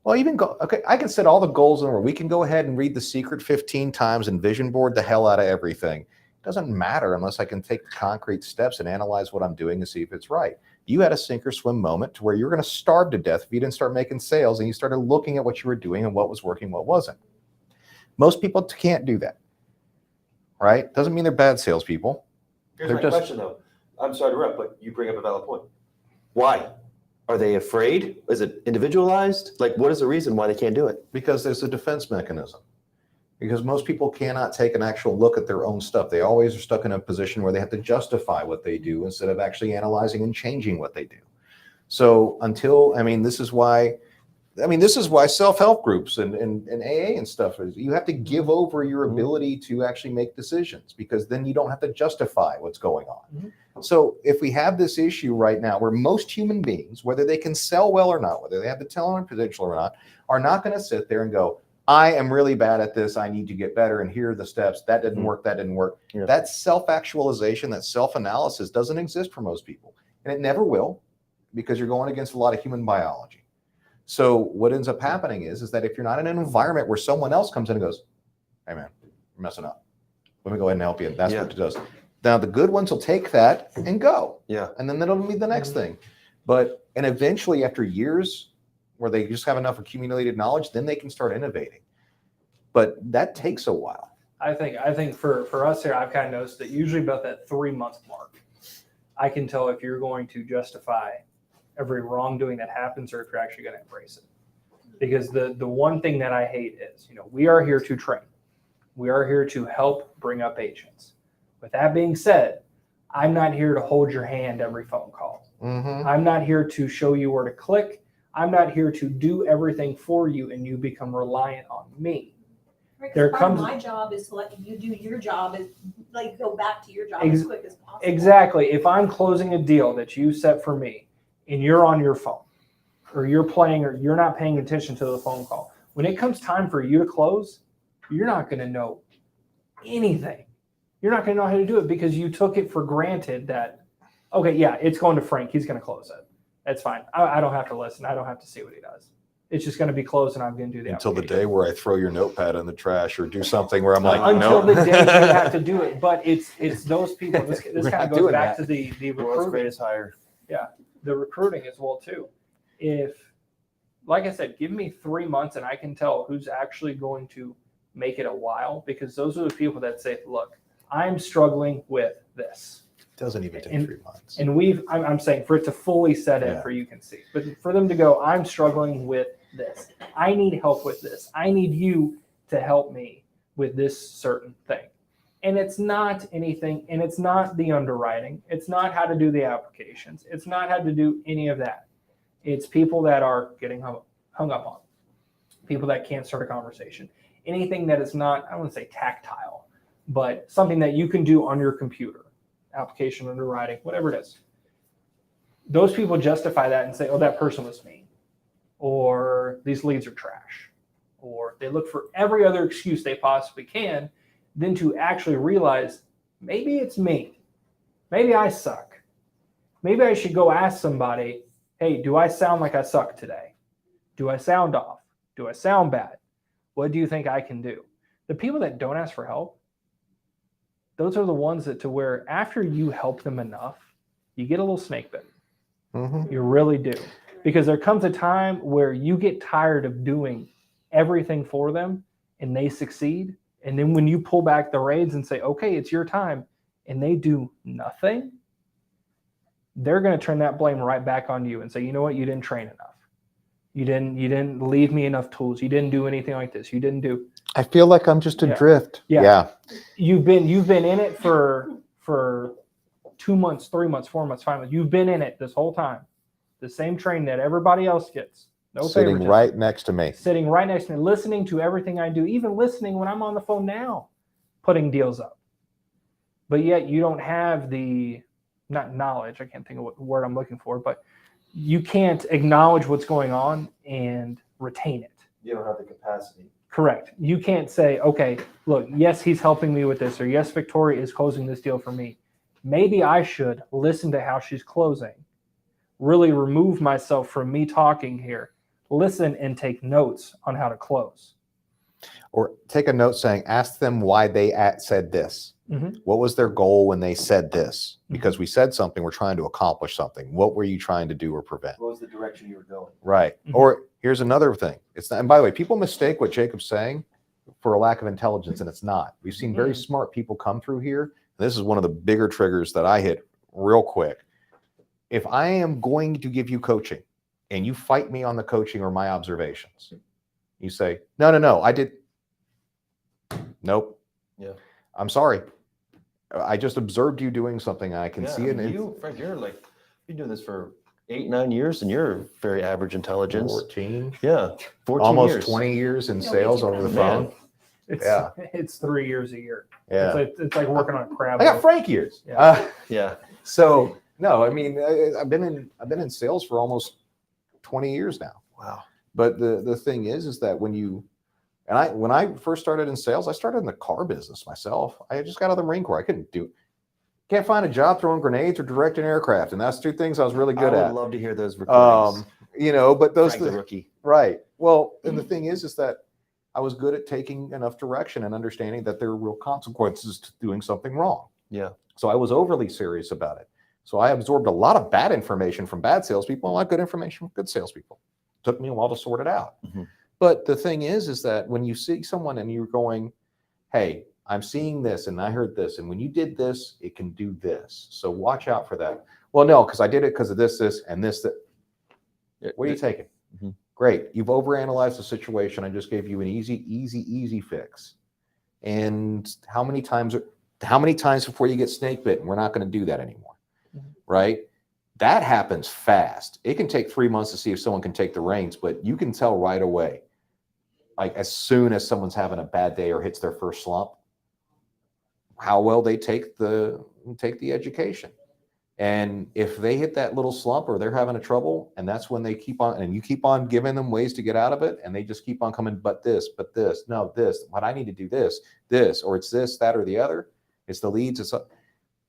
Well, even okay, I can set all the goals in where we can go ahead and read The Secret 15 times and vision board the hell out of everything. It doesn't matter unless I can take the concrete steps and analyze what I'm doing and see if it's right. You had a sink or swim moment to where you were going to starve to death if you didn't start making sales and you started looking at what you were doing and what was working, what wasn't. Most people can't do that, right? Doesn't mean they're bad salespeople. Here's They're my just- question though. I'm sorry to interrupt, but you bring up a valid point. Why? Are they afraid? Is it individualized? Like, what is the reason why they can't do it? Because there's a defense mechanism. Because most people cannot take an actual look at their own stuff. They always are stuck in a position where they have to justify what they do instead of actually analyzing and changing what they do. So this is why self-help groups and AA and stuff is you have to give over your ability to actually make decisions because then you don't have to justify what's going on. Mm-hmm. So if we have this issue right now where most human beings, whether they can sell well or not, whether they have the talent or potential or not, are not going to sit there and go, I am really bad at this. I need to get better. And here are the steps. That didn't work. That didn't work. Yeah. That self-actualization, that self-analysis doesn't exist for most people. And it never will because you're going against a lot of human biology. So what ends up happening is that if you're not in an environment where someone else comes in and goes, hey man, you're messing up. Let me go ahead and help you. That's what it does. Now the good ones will take that and go. Yeah. And then that'll be the next thing. And eventually after years, where they just have enough accumulated knowledge, then they can start innovating. But that takes a while. I think for us here, I've kind of noticed that usually about that 3-month mark, I can tell if you're going to justify every wrongdoing that happens or if you're actually going to embrace it. Because the one thing that I hate is, we are here to train. We are here to help bring up agents. With that being said, I'm not here to hold your hand every phone call. Mm-hmm. I'm not here to show you where to click. I'm not here to do everything for you and you become reliant on me. There comes my job is to let you do your job and like go back to your job Ex- as quick as possible. Exactly. If I'm closing a deal that you set for me and you're on your phone or you're playing or you're not paying attention to the phone call, When it comes time for you to close, you're not going to know anything. You're not going to know how to do it because you took it for granted that, okay, yeah, it's going to Frank. He's going to close it. That's fine. I don't have to listen. I don't have to see what he does. It's just going to be closed, and I'm going to do the Until the application. day where I throw your notepad in the trash or do something where I'm like, Until no. the day you have to do it. But it's those people. This We're kind of not goes doing back that. to the World's recruiting. greatest hire. The recruiting as well too. If, like I said, give me 3 months and I can tell who's actually going to make it a while, because those are the people that say, look, I'm struggling with this. It doesn't even take And- 3 months. And I'm saying for it to fully set in Yeah. for you can see, but for them to go, I'm struggling with this. I need help with this. I need you to help me with this certain thing. And it's not anything, and it's not the underwriting. It's not how to do the applications. It's not how to do any of that. It's people that are getting hung up on, people that can't start a conversation. Anything that is not, I don't want to say tactile, but something that you can do on your computer, application, underwriting, whatever it is. Those people justify that and say, oh, that person was mean, or these leads are trash, or they look for every other excuse they possibly can, than to actually realize maybe it's me. Maybe I suck. Maybe I should go ask somebody, hey, do I sound like I suck today? Do I sound off? Do I sound bad? What do you think I can do? The people that don't ask for help, those are the ones that to where after you help them enough, you get a little snake bitten. Mhm. You really do. Because there comes a time where you get tired of doing everything for them and they succeed. And then when you pull back the reins and say, okay, it's your time, and they do nothing, they're going to turn that blame right back on you and say, you know what, you didn't train enough. You didn't leave me enough tools. You didn't do anything like this. You didn't do. I feel like I'm just Yeah. adrift. Yeah. You've been in it for 2 months, 3 months, 4 months, 5 months. You've been in it this whole time. The same training that everybody else gets. No Sitting favoritism. right next to me. Sitting right next to me, listening to everything I do, even listening when I'm on the phone now, putting deals up. But yet you don't have the, not knowledge, I can't think of what word I'm looking for, but you can't acknowledge what's going on and retain it. You don't have the capacity. Correct. You can't say, okay, look, yes, he's helping me with this, or yes, Victoria is closing this deal for me. Maybe I should listen to how she's closing, really remove myself from me talking here, listen and take notes on how to close. Or take a note saying, ask them why they said this. Mhm. What was their goal when they said this? Mhm. Because we said something, we're trying to accomplish something. What were you trying to do or prevent? What was the direction you were going? Right. Mhm. Or here's another thing. It's not, and by the way, people mistake what Jacob's saying for a lack of intelligence, and it's not. We've seen very Mhm. smart people come through here. This is one of the bigger triggers that I hit real quick. If I am going to give you coaching and you fight me on the coaching or my observations, you say, no, I did. Nope. Yeah. I'm sorry. I just observed you doing something. I can see it. and You, Frank, you're doing this for 8-9 years, and you're very average intelligence. 14, Yeah, 14 almost years. 20 years in Yeah, sales we over the Man. phone. It's 3 years a year. Yeah. It's like working on a crab. I got Frank years. Yeah. Yeah, So no, I mean, I've been in sales for almost 20 years now. wow. But the thing is that when I first started in sales, I started in the car business myself. I just got out of the Marine Corps. I can't find a job throwing grenades or directing aircraft, and that's 2 things I was really good I would at. love to hear those recordings. But those Frank the rookie. right. Well, and the thing is that I was good at taking enough direction and understanding that there are real consequences to doing something wrong. Yeah. So I was overly serious about it. So I absorbed a lot of bad information from bad salespeople, and a lot of good information from good salespeople. Took me a while to sort it out. Mhm. But the thing is that when you see someone and you're going, hey, I'm seeing this and I heard this, and when you did this, it can do this. So watch out for that. Well, no, because I did it because of this, and this, that. What are you taking? Mhm. Great. You've overanalyzed the situation. I just gave you an easy fix. And how many times before you get snake bitten? We're not going to do that anymore. Mhm. Right? That happens fast. It can take 3 months to see if someone can take the reins, but you can tell right away. Like as soon as someone's having a bad day or hits their first slump, how well they take the education. And if they hit that little slump or they're having a trouble, and that's when they keep on, and you keep on giving them ways to get out of it, and they just keep on coming, but this, no, this, what I need to do this, or it's this, that, or the other. It's the leads. It's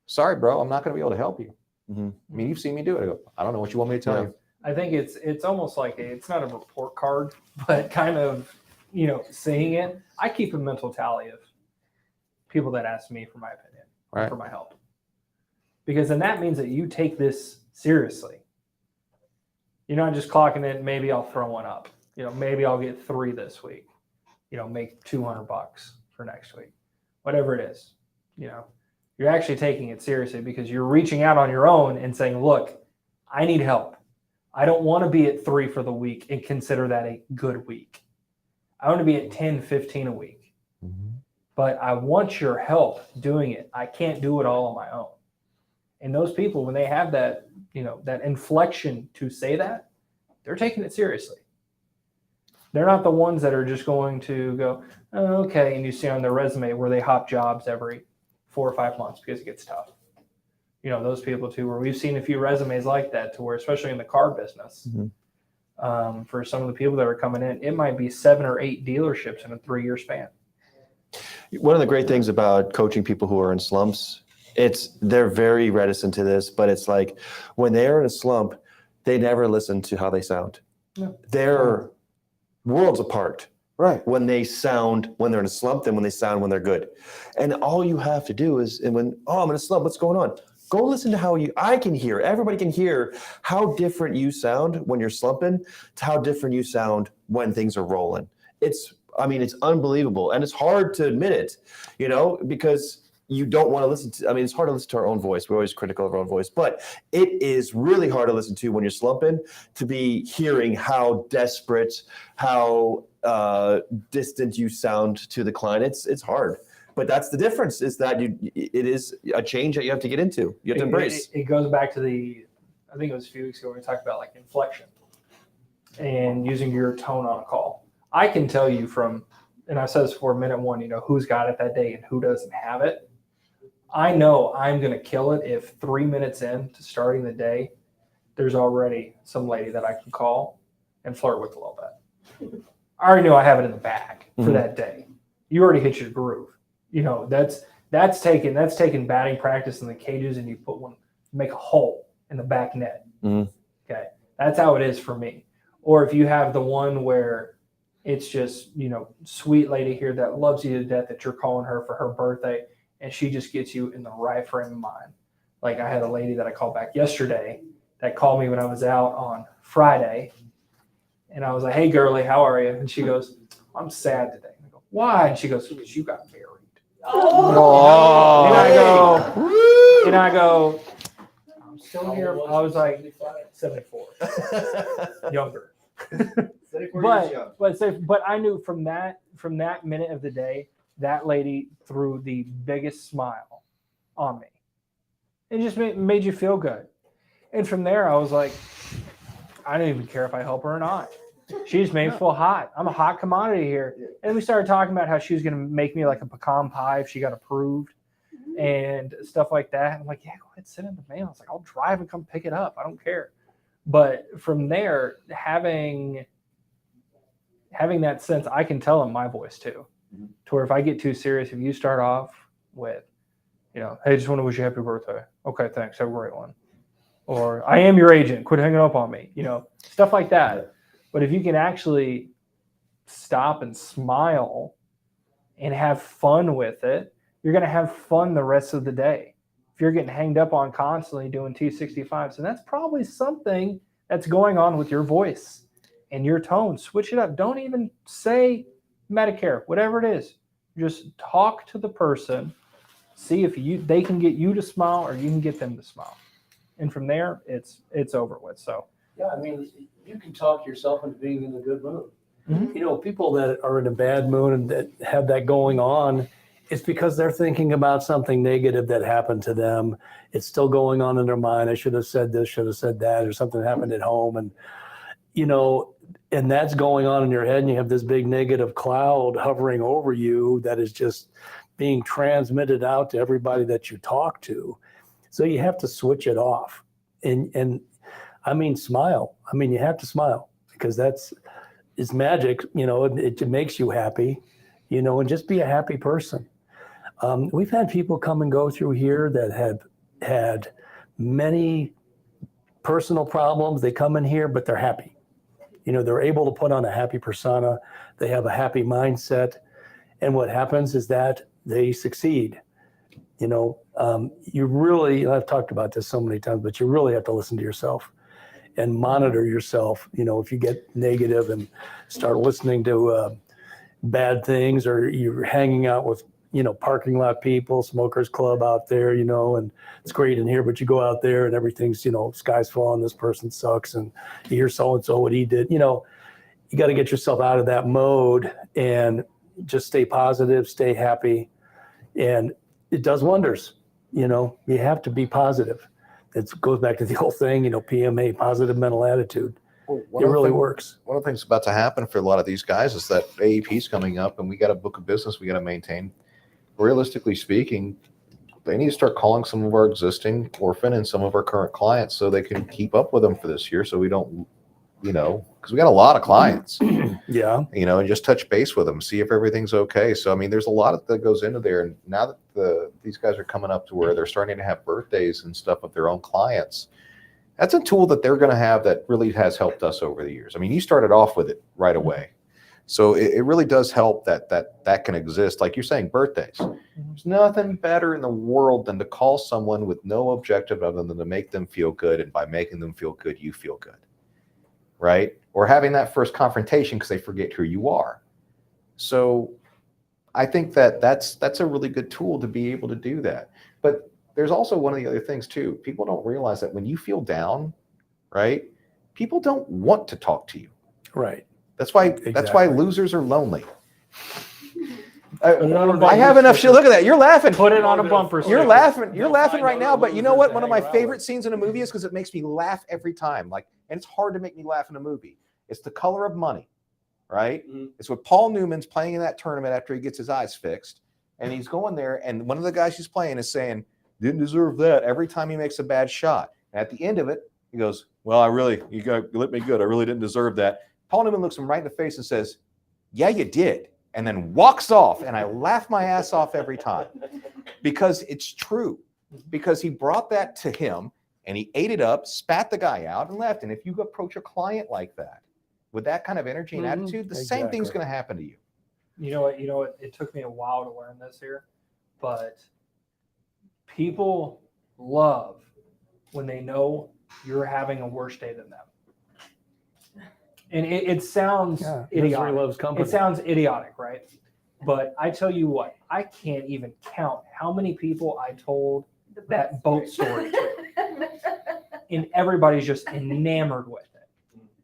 sorry, bro, I'm not going to be able to help you. Mm-hmm. I mean, you've seen me do it. I go, I don't know what you want me to tell you. I think it's almost like it's not a report card, but kind of, seeing it. I keep a mental tally of people that ask me for my opinion, Right. for my help. Because then that means that you take this seriously. You're not just clocking in, maybe I'll throw one up. Maybe I'll get 3 this week. Make $200 for next week. Whatever it is. You're actually taking it seriously because you're reaching out on your own and saying, look, I need help. I don't want to be at 3 for the week and consider that a good week. I want to be at 10, 15 a week. Mm-hmm. But I want your help doing it. I can't do it all on my own. And those people, when they have that, that inflection to say that, they're taking it seriously. They're not the ones that are just going to go, oh, okay, and you see on their resume where they hop jobs every 4 or 5 months because it gets tough. Those people too, where we've seen a few resumes like that to where, especially in the car business, for some of the people that are coming in, it might be 7 or 8 dealerships in a 3-year span. One of the great things about coaching people who are in slumps, they're very reticent to this, but it's like when they're in a slump, they never listen to how they sound. No. They're worlds apart. Right. When they're in a slump than when they sound when they're good. And all you have to do is, I'm in a slump, what's going on? Go listen to everybody can hear how different you sound when you're slumping to how different you sound when things are rolling. It's unbelievable. And it's hard to admit it, because you don't want to listen to, it's hard to listen to our own voice. We're always critical of our own voice, but it is really hard to listen to when you're slumping, to be hearing how desperate, how distant you sound to the client. It's hard, but that's the difference, is that it is a change that you have to get into. You have to embrace. It goes back to I think it was a few weeks ago, we talked about like inflection and using your tone on a call. I can tell you and I said this before, minute 1, who's got it that day and who doesn't have it. I know I'm going to kill it if 3 minutes in to starting the day, there's already some lady that I can call and flirt with a little bit. I already know I have it in the bag for that day. You already hit your groove. That's taking batting practice in the cages, and you make a hole in the back net. Mm-hmm. Okay. That's how it is for me. Or if you have the one where it's just, sweet lady here that loves you to death, that you're calling her for her birthday, and she just gets you in the right frame of mind. Like I had a lady that I called back yesterday that called me when I was out on Friday. And I was like, hey, girlie, how are you? And she goes, I'm sad today. And I go, why? And she goes, because you got married. Oh. And I go, I'm still here. I was like 74, younger. But I knew from that minute of the day, that lady threw the biggest smile on me. It just made you feel good. And from there, I was like, I don't even care if I help her or not. She just made me feel hot. I'm a hot commodity here. And we started talking about how she was going to make me like a pecan pie if she got approved and stuff like that. I'm like, yeah, go ahead, send it in the mail. It's like, I'll drive and come pick it up. I don't care. But from there, having that sense, I can tell in my voice too. To where if I get too serious, if you start off with, hey, just want to wish you happy birthday. Okay, thanks. Have a great one. Or I am your agent. Quit hanging up on me. Stuff like that. But if you can actually stop and smile and have fun with it, you're going to have fun the rest of the day. If you're getting hanged up on constantly doing T65, so that's probably something that's going on with your voice and your tone. Switch it up. Don't even say Medicare, whatever it is. Just talk to the person, see if they can get you to smile or you can get them to smile. And from there, it's over with. So Yeah, you can talk yourself into being in a good mood. Mhm. People that are in a bad mood and that have that going on, it's because they're thinking about something negative that happened to them. It's still going on in their mind. I should have said this, should have said that, or something happened at home. And, and that's going on in your head, and you have this big negative cloud hovering over you that is just being transmitted out to everybody that you talk to. So you have to switch it off. And I mean, smile. I mean, you have to smile because it's magic, it makes you happy, and just be a happy person. We've had people come and go through here that have had many personal problems. They come in here, but they're happy. They're able to put on a happy persona. They have a happy mindset. And what happens is that they succeed. You really, I've talked about this so many times, but you really have to listen to yourself and monitor yourself. If you get negative and start listening to bad things, or you're hanging out with, parking lot people, smokers club out there, and it's great in here, but you go out there and everything's, sky's falling, this person sucks, and you hear so-and-so what he did, you got to get yourself out of that mode and just stay positive, stay happy. And it does wonders. You have to be positive. It goes back to the whole thing, PMA, positive mental attitude. Well, It really works. One of the things about to happen for a lot of these guys is that AEP's coming up and we got a book of business we got to maintain. Realistically speaking, they need to start calling some of our existing orphan and some of our current clients so they can keep up with them for this year, so we don't, because we got a lot of clients. Yeah. And just touch base with them, see if everything's okay. So, I mean, there's a lot that goes into there. And now that these guys are coming up to where they're starting to have birthdays and stuff with their own clients, that's a tool that they're going to have that really has helped us over the years. I mean, you started off with it right away. So it really does help that can exist. Like you're saying, birthdays. There's nothing better in the world than to call someone with no objective other than to make them feel good. And by making them feel good, you feel good. Right? Or having that first confrontation because they forget who you are. So I think that's a really good tool to be able to do that. But there's also one of the other things too. People don't realize that when you feel down, right? People don't want to talk to you. Right. That's why Exactly. losers are lonely. I have enough shit. Look at that. You're laughing. Put it on a bumper sticker. You're laughing. You're laughing right now. But you know what? One of my favorite scenes in a movie is because it makes me laugh every time. And it's hard to make me laugh in a movie. It's The Color of Money, right? Mm-hmm. It's with Paul Newman's playing in that tournament after he gets his eyes fixed, and he's going there, and one of the guys he's playing is saying, "Didn't deserve that." Every time he makes a bad shot, and at the end of it, he goes, "Well, you lit me good. I really didn't deserve that." Paul Newman looks him right in the face and says, "Yeah, you did," and then walks off. And I laugh my ass off every time because it's true. Because he brought that to him and he ate it up, spat the guy out, and left. And if you approach a client like that with that kind of energy and attitude, the same thing's going to happen to you. You know what? It took me a while to learn this here, but people love when they know you're having a worse day than them. And it sounds idiotic. Loves company. It sounds idiotic, right? But I tell you what, I can't even count how many people I told that boat story to. And everybody's just enamored with it.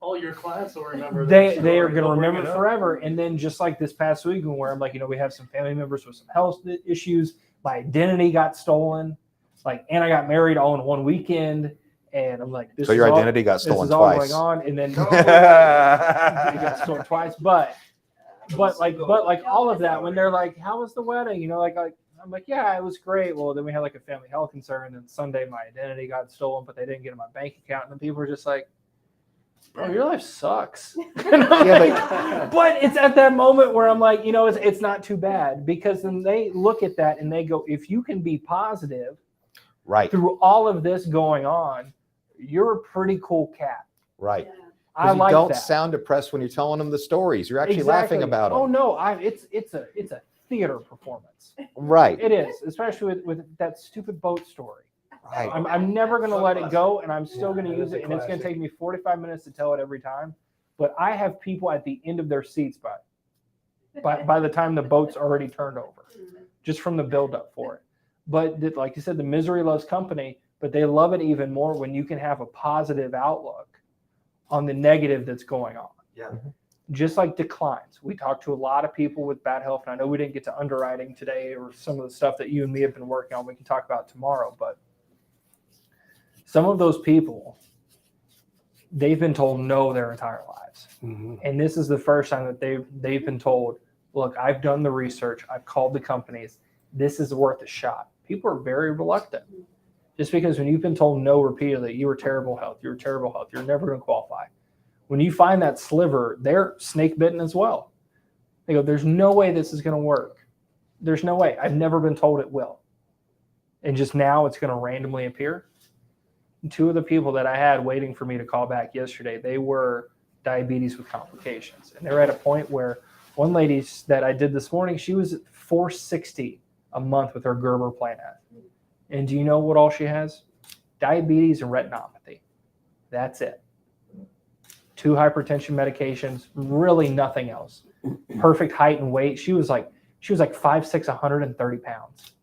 Oh, your class will remember. They are going to remember it forever. And then just like this past week where I'm like, we have some family members with some health issues. My identity got stolen. And I got married all in one weekend. And I'm like, so your identity got stolen this is twice. all going on. And then it got stolen twice. But all of that, when they're like, how was the wedding? I'm like, yeah, it was great. Well, then we had a family health concern. And then Sunday, my identity got stolen, but they didn't get in my bank account. And then people were just like, bro, your life sucks. But it's at that moment where I'm like, it's not too bad, because then they look at that and they go, if you can be positive right through all of this going on, you're a pretty cool cat. Right. Yeah. I like don't that. sound depressed when you're telling them the stories. You're actually Exactly. laughing about them. Oh no, it's a theater performance. Right. It is, especially with that stupid boat story. Right. I'm never going to let it go, and I'm still going to use it's a it, and it's going to classic. take me 45 minutes to tell it every time. But I have people at the end of their seats by the time the boat's already turned over, just from the buildup for it. But like you said, the misery loves company, but they love it even more when you can have a positive outlook on the negative that's going on. Yeah. Just like declines. We talked to a lot of people with bad health, and I know we didn't get to underwriting today or some of the stuff that you and me have been working on. We can talk about tomorrow, but some of those people, they've been told no their entire lives. Mm-hmm. And this is the first time that they've been told, look, I've done the research. I've called the companies. This is worth a shot. People are very reluctant Just because when you've been told no repeatedly, you were terrible health, you're never going to qualify. When you find that sliver, they're snake bitten as well. They go, there's no way this is going to work. There's no way. I've never been told it will. And just now it's going to randomly appear. And 2 of the people that I had waiting for me to call back yesterday, they were diabetes with complications. And they're at a point where one lady that I did this morning, she was at $460 a month with her Gerber plan F. And do you know what all she has? Diabetes and retinopathy. That's it. 2 hypertension medications, really nothing else. Perfect height and weight. She was like 5'6", 130 pounds.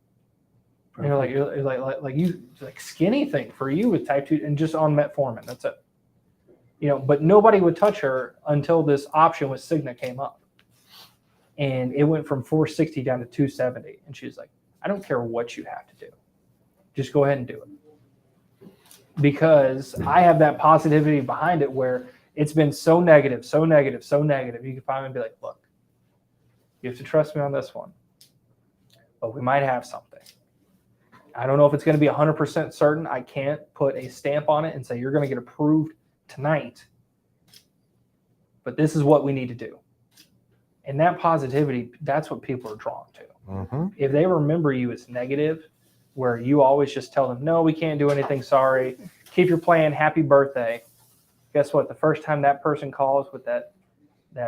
And you're like skinny thing for you with type 2 and just on metformin. That's it. But nobody would touch her until this option with Cigna came up. And it went from 460 down to 270. And she's like, I don't care what you have to do. Just go ahead and do it. Because I have that positivity behind it where it's been so negative. You can finally be like, look, you have to trust me on this one. But we might have something. I don't know if it's going to be 100% certain. I can't put a stamp on it and say you're going to get approved tonight. But this is what we need to do. And that positivity, that's what people are drawn to. Mm-hmm. If they remember you as negative, where you always just tell them, no, we can't do anything, sorry. Keep your plan, happy birthday. Guess what? The first time that person calls with that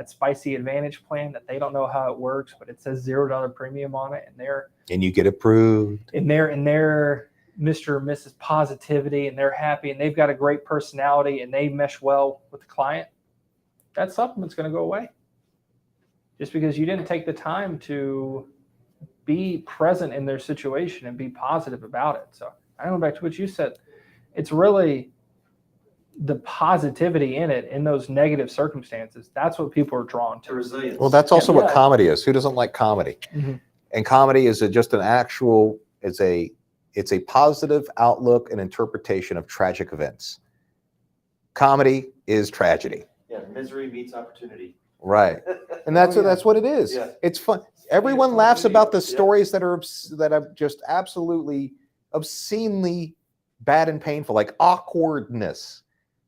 spicy advantage plan that they don't know how it works, but it says $0 premium on it, and you get approved. And they're Mr. or Mrs. Positivity, and they're happy, and they've got a great personality, and they mesh well with the client, that supplement's going to go away. Just because you didn't take the time to be present in their situation and be positive about it. So I go back to what you said. It's really the positivity in it, in those negative circumstances. That's what people are drawn to. Resilience. Well, that's also what comedy is. Who doesn't like comedy? Mm-hmm. And comedy is just an actual, it's a positive outlook and interpretation of tragic events. Comedy is tragedy. Yeah, misery meets opportunity. Right. And that's what it is. Yeah. It's fun. Everyone laughs about the stories that are just absolutely obscenely bad and painful, like awkwardness.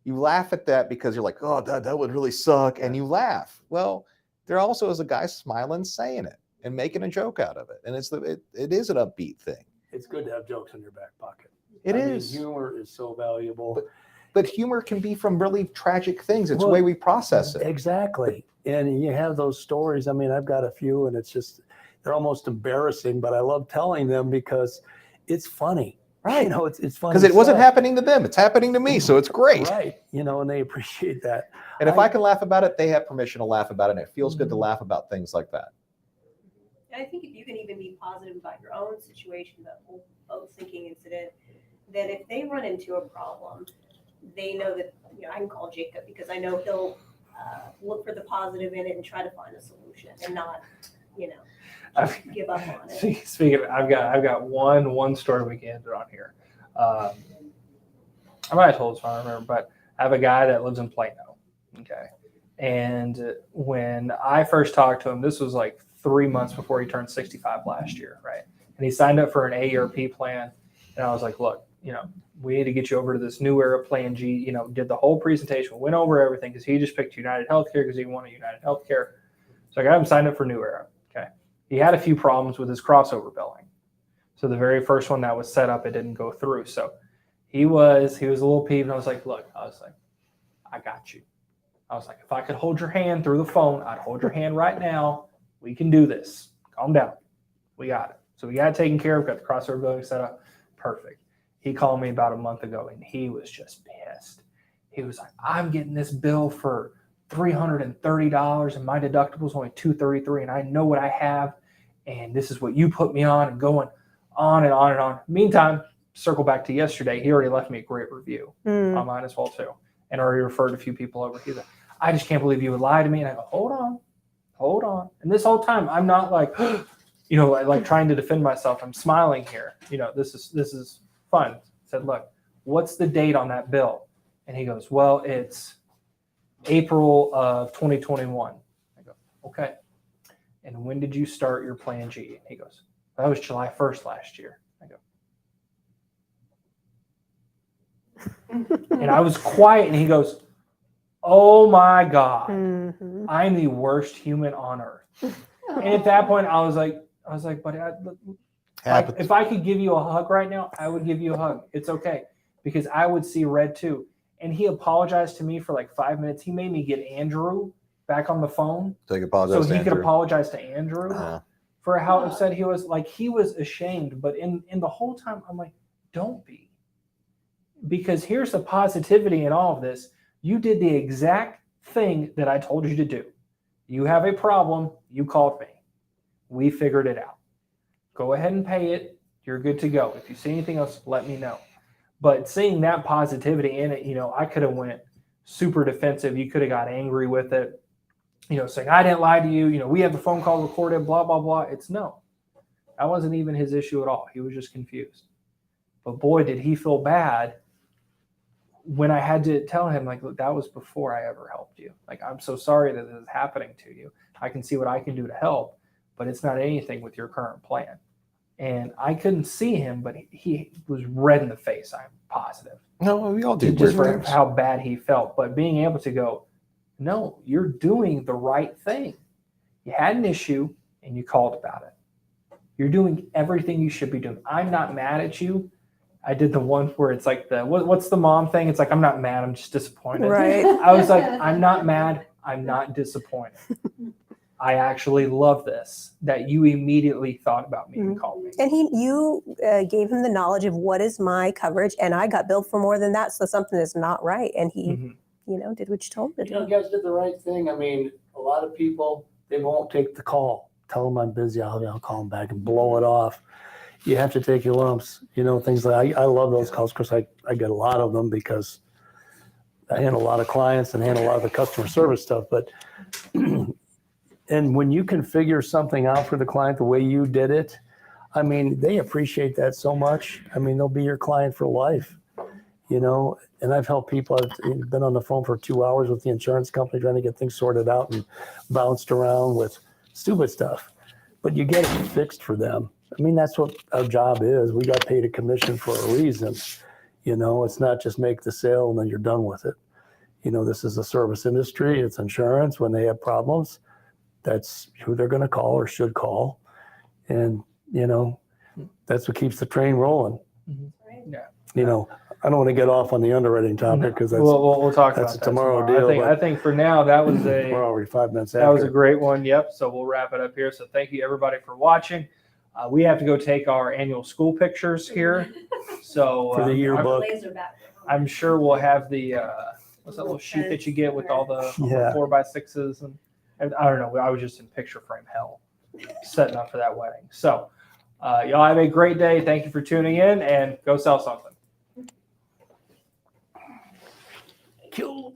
You laugh at that because you're like, oh, that would really suck. And you laugh. Well, there also is a guy smiling, saying it and making a joke out of it. And it is an upbeat thing. It's good to have jokes in your back pocket. It is. Humor is so valuable. But humor can be from really tragic things. It's the way we process it. Exactly. And you have those stories. I mean, I've got a few, and they're almost embarrassing, but I love telling them because it's funny. Right. It's funny. Because it wasn't happening to them. It's happening to me. So it's great. Right. And they appreciate that. And if I can laugh about it, they have permission to laugh about it. And it feels good to laugh about things like that. And I think if you can even be positive about your own situation, the whole boat sinking incident, that if they run into a problem, they know that I can call Jacob because I know he'll look for the positive in it and try to find a solution and not, give up on it. Speaking of, I've got one story we can end it on here. I might have told this one, I don't remember, but I have a guy that lives in Plano. Okay. And when I first talked to him, this was like 3 months before he turned 65 last year, right? And he signed up for an AARP plan. And I was like, look, we need to get you over to this new era plan G, did the whole presentation, went over everything because he just picked United Healthcare because he wanted United Healthcare. So I got him signed up for New Era. Okay. He had a few problems with his crossover billing. So the very first one that was set up, it didn't go through. So he was a little peeved. And I was like, I got you. I was like, if I could hold your hand through the phone, I'd hold your hand right now. We can do this. Calm down. We got it. So we got it taken care of, got the crossover billing set up. Perfect. He called me about a month ago and he was just pissed. He was like, I'm getting this bill for $330 and my deductible is only $233 and I know what I have and this is what you put me on, and going on and on and on. Meantime, circle back to yesterday. He already left me a great review on mine as well too, and already referred a few people over. He's like, I just can't believe you would lie to me. And I go, hold on. And this whole time I'm not like, like trying to defend myself. I'm smiling here. This is fun. I said, look, what's the date on that bill? And he goes, well, it's April of 2021. I go, okay. And when did you start your plan G? And he goes, that was July 1st last year. I go, And I was quiet, and he goes, "Oh my God, Mhm. I'm the worst human on earth." And at that point, I was like, "Buddy, Happens. if I could give you a hug right now, I would give you a hug. It's okay," because I would see red too. And he apologized to me for like 5 minutes. He made me get Andrew back on the phone So you so apologize to he could Andrew. apologize to Andrew Yeah. for how upset he was. Like, he was ashamed, but in the whole time, I'm like, don't be. Because here's the positivity in all of this. You did the exact thing that I told you to do. You have a problem, you called me. We figured it out. Go ahead and pay it. You're good to go. If you see anything else, let me know. But seeing that positivity in it, I could have went super defensive. You could have got angry with it, saying, "I didn't lie to you. We have the phone call recorded, blah, blah, blah." It's no. That wasn't even his issue at all. He was just confused. But boy, did he feel bad when I had to tell him, like, "Look, that was before I ever helped you. Like, I'm so sorry that this is happening to you. I can see what I can do to help, but it's not anything with your current plan." And I couldn't see him, but he was red in the face. I'm positive. No, we all do. Just We're for friends. how bad he felt. But being able to go, "No, you're doing the right thing. You had an issue and you called about it. You're doing everything you should be doing. I'm not mad at you." I did the one where it's like what's the mom thing? It's like, "I'm not mad, I'm just disappointed." Right. I was like, "I'm not mad, I'm not disappointed. I actually love this, that you immediately thought about me and called me." And you gave him the knowledge of what is my coverage, and I got billed for more than that, so something is not right. And he, Mhm. did what you told him to You do. guys did the right thing. I mean, a lot of people, they won't take the call. Tell them I'm busy. I'll call them back and blow it off. You have to take your lumps, things like I love those calls because I get a lot of them because I handle a lot of clients and handle a lot of the customer service stuff. But, and when you can figure something out for the client the way you did it, I mean, they appreciate that so much. I mean, they'll be your client for life, and I've helped people. I've been on the phone for 2 hours with the insurance company trying to get things sorted out and bounced around with stupid stuff. But you get it fixed for them. I mean, that's what our job is. We got paid a commission for a reason. It's not just make the sale and then you're done with it. This is a service industry. It's insurance. When they have problems, that's who they're going to call or should call. And, that's what keeps the train rolling. Yeah. I don't want to get off on the underwriting topic because that's we'll talk that's about a that tomorrow deal, I but- think for now that was we're already 5 minutes that was a after. great one. Yep. So we'll wrap it up here. So thank you everybody for watching. We have to go take our annual school pictures here. So For the yearbook. I'm sure we'll have the what's that little sheet that you get with all the Yeah. 4x6s and I don't know. I was just in picture frame hell setting up for that wedding. So y'all have a great day. Thank you for tuning in and go sell something. Kill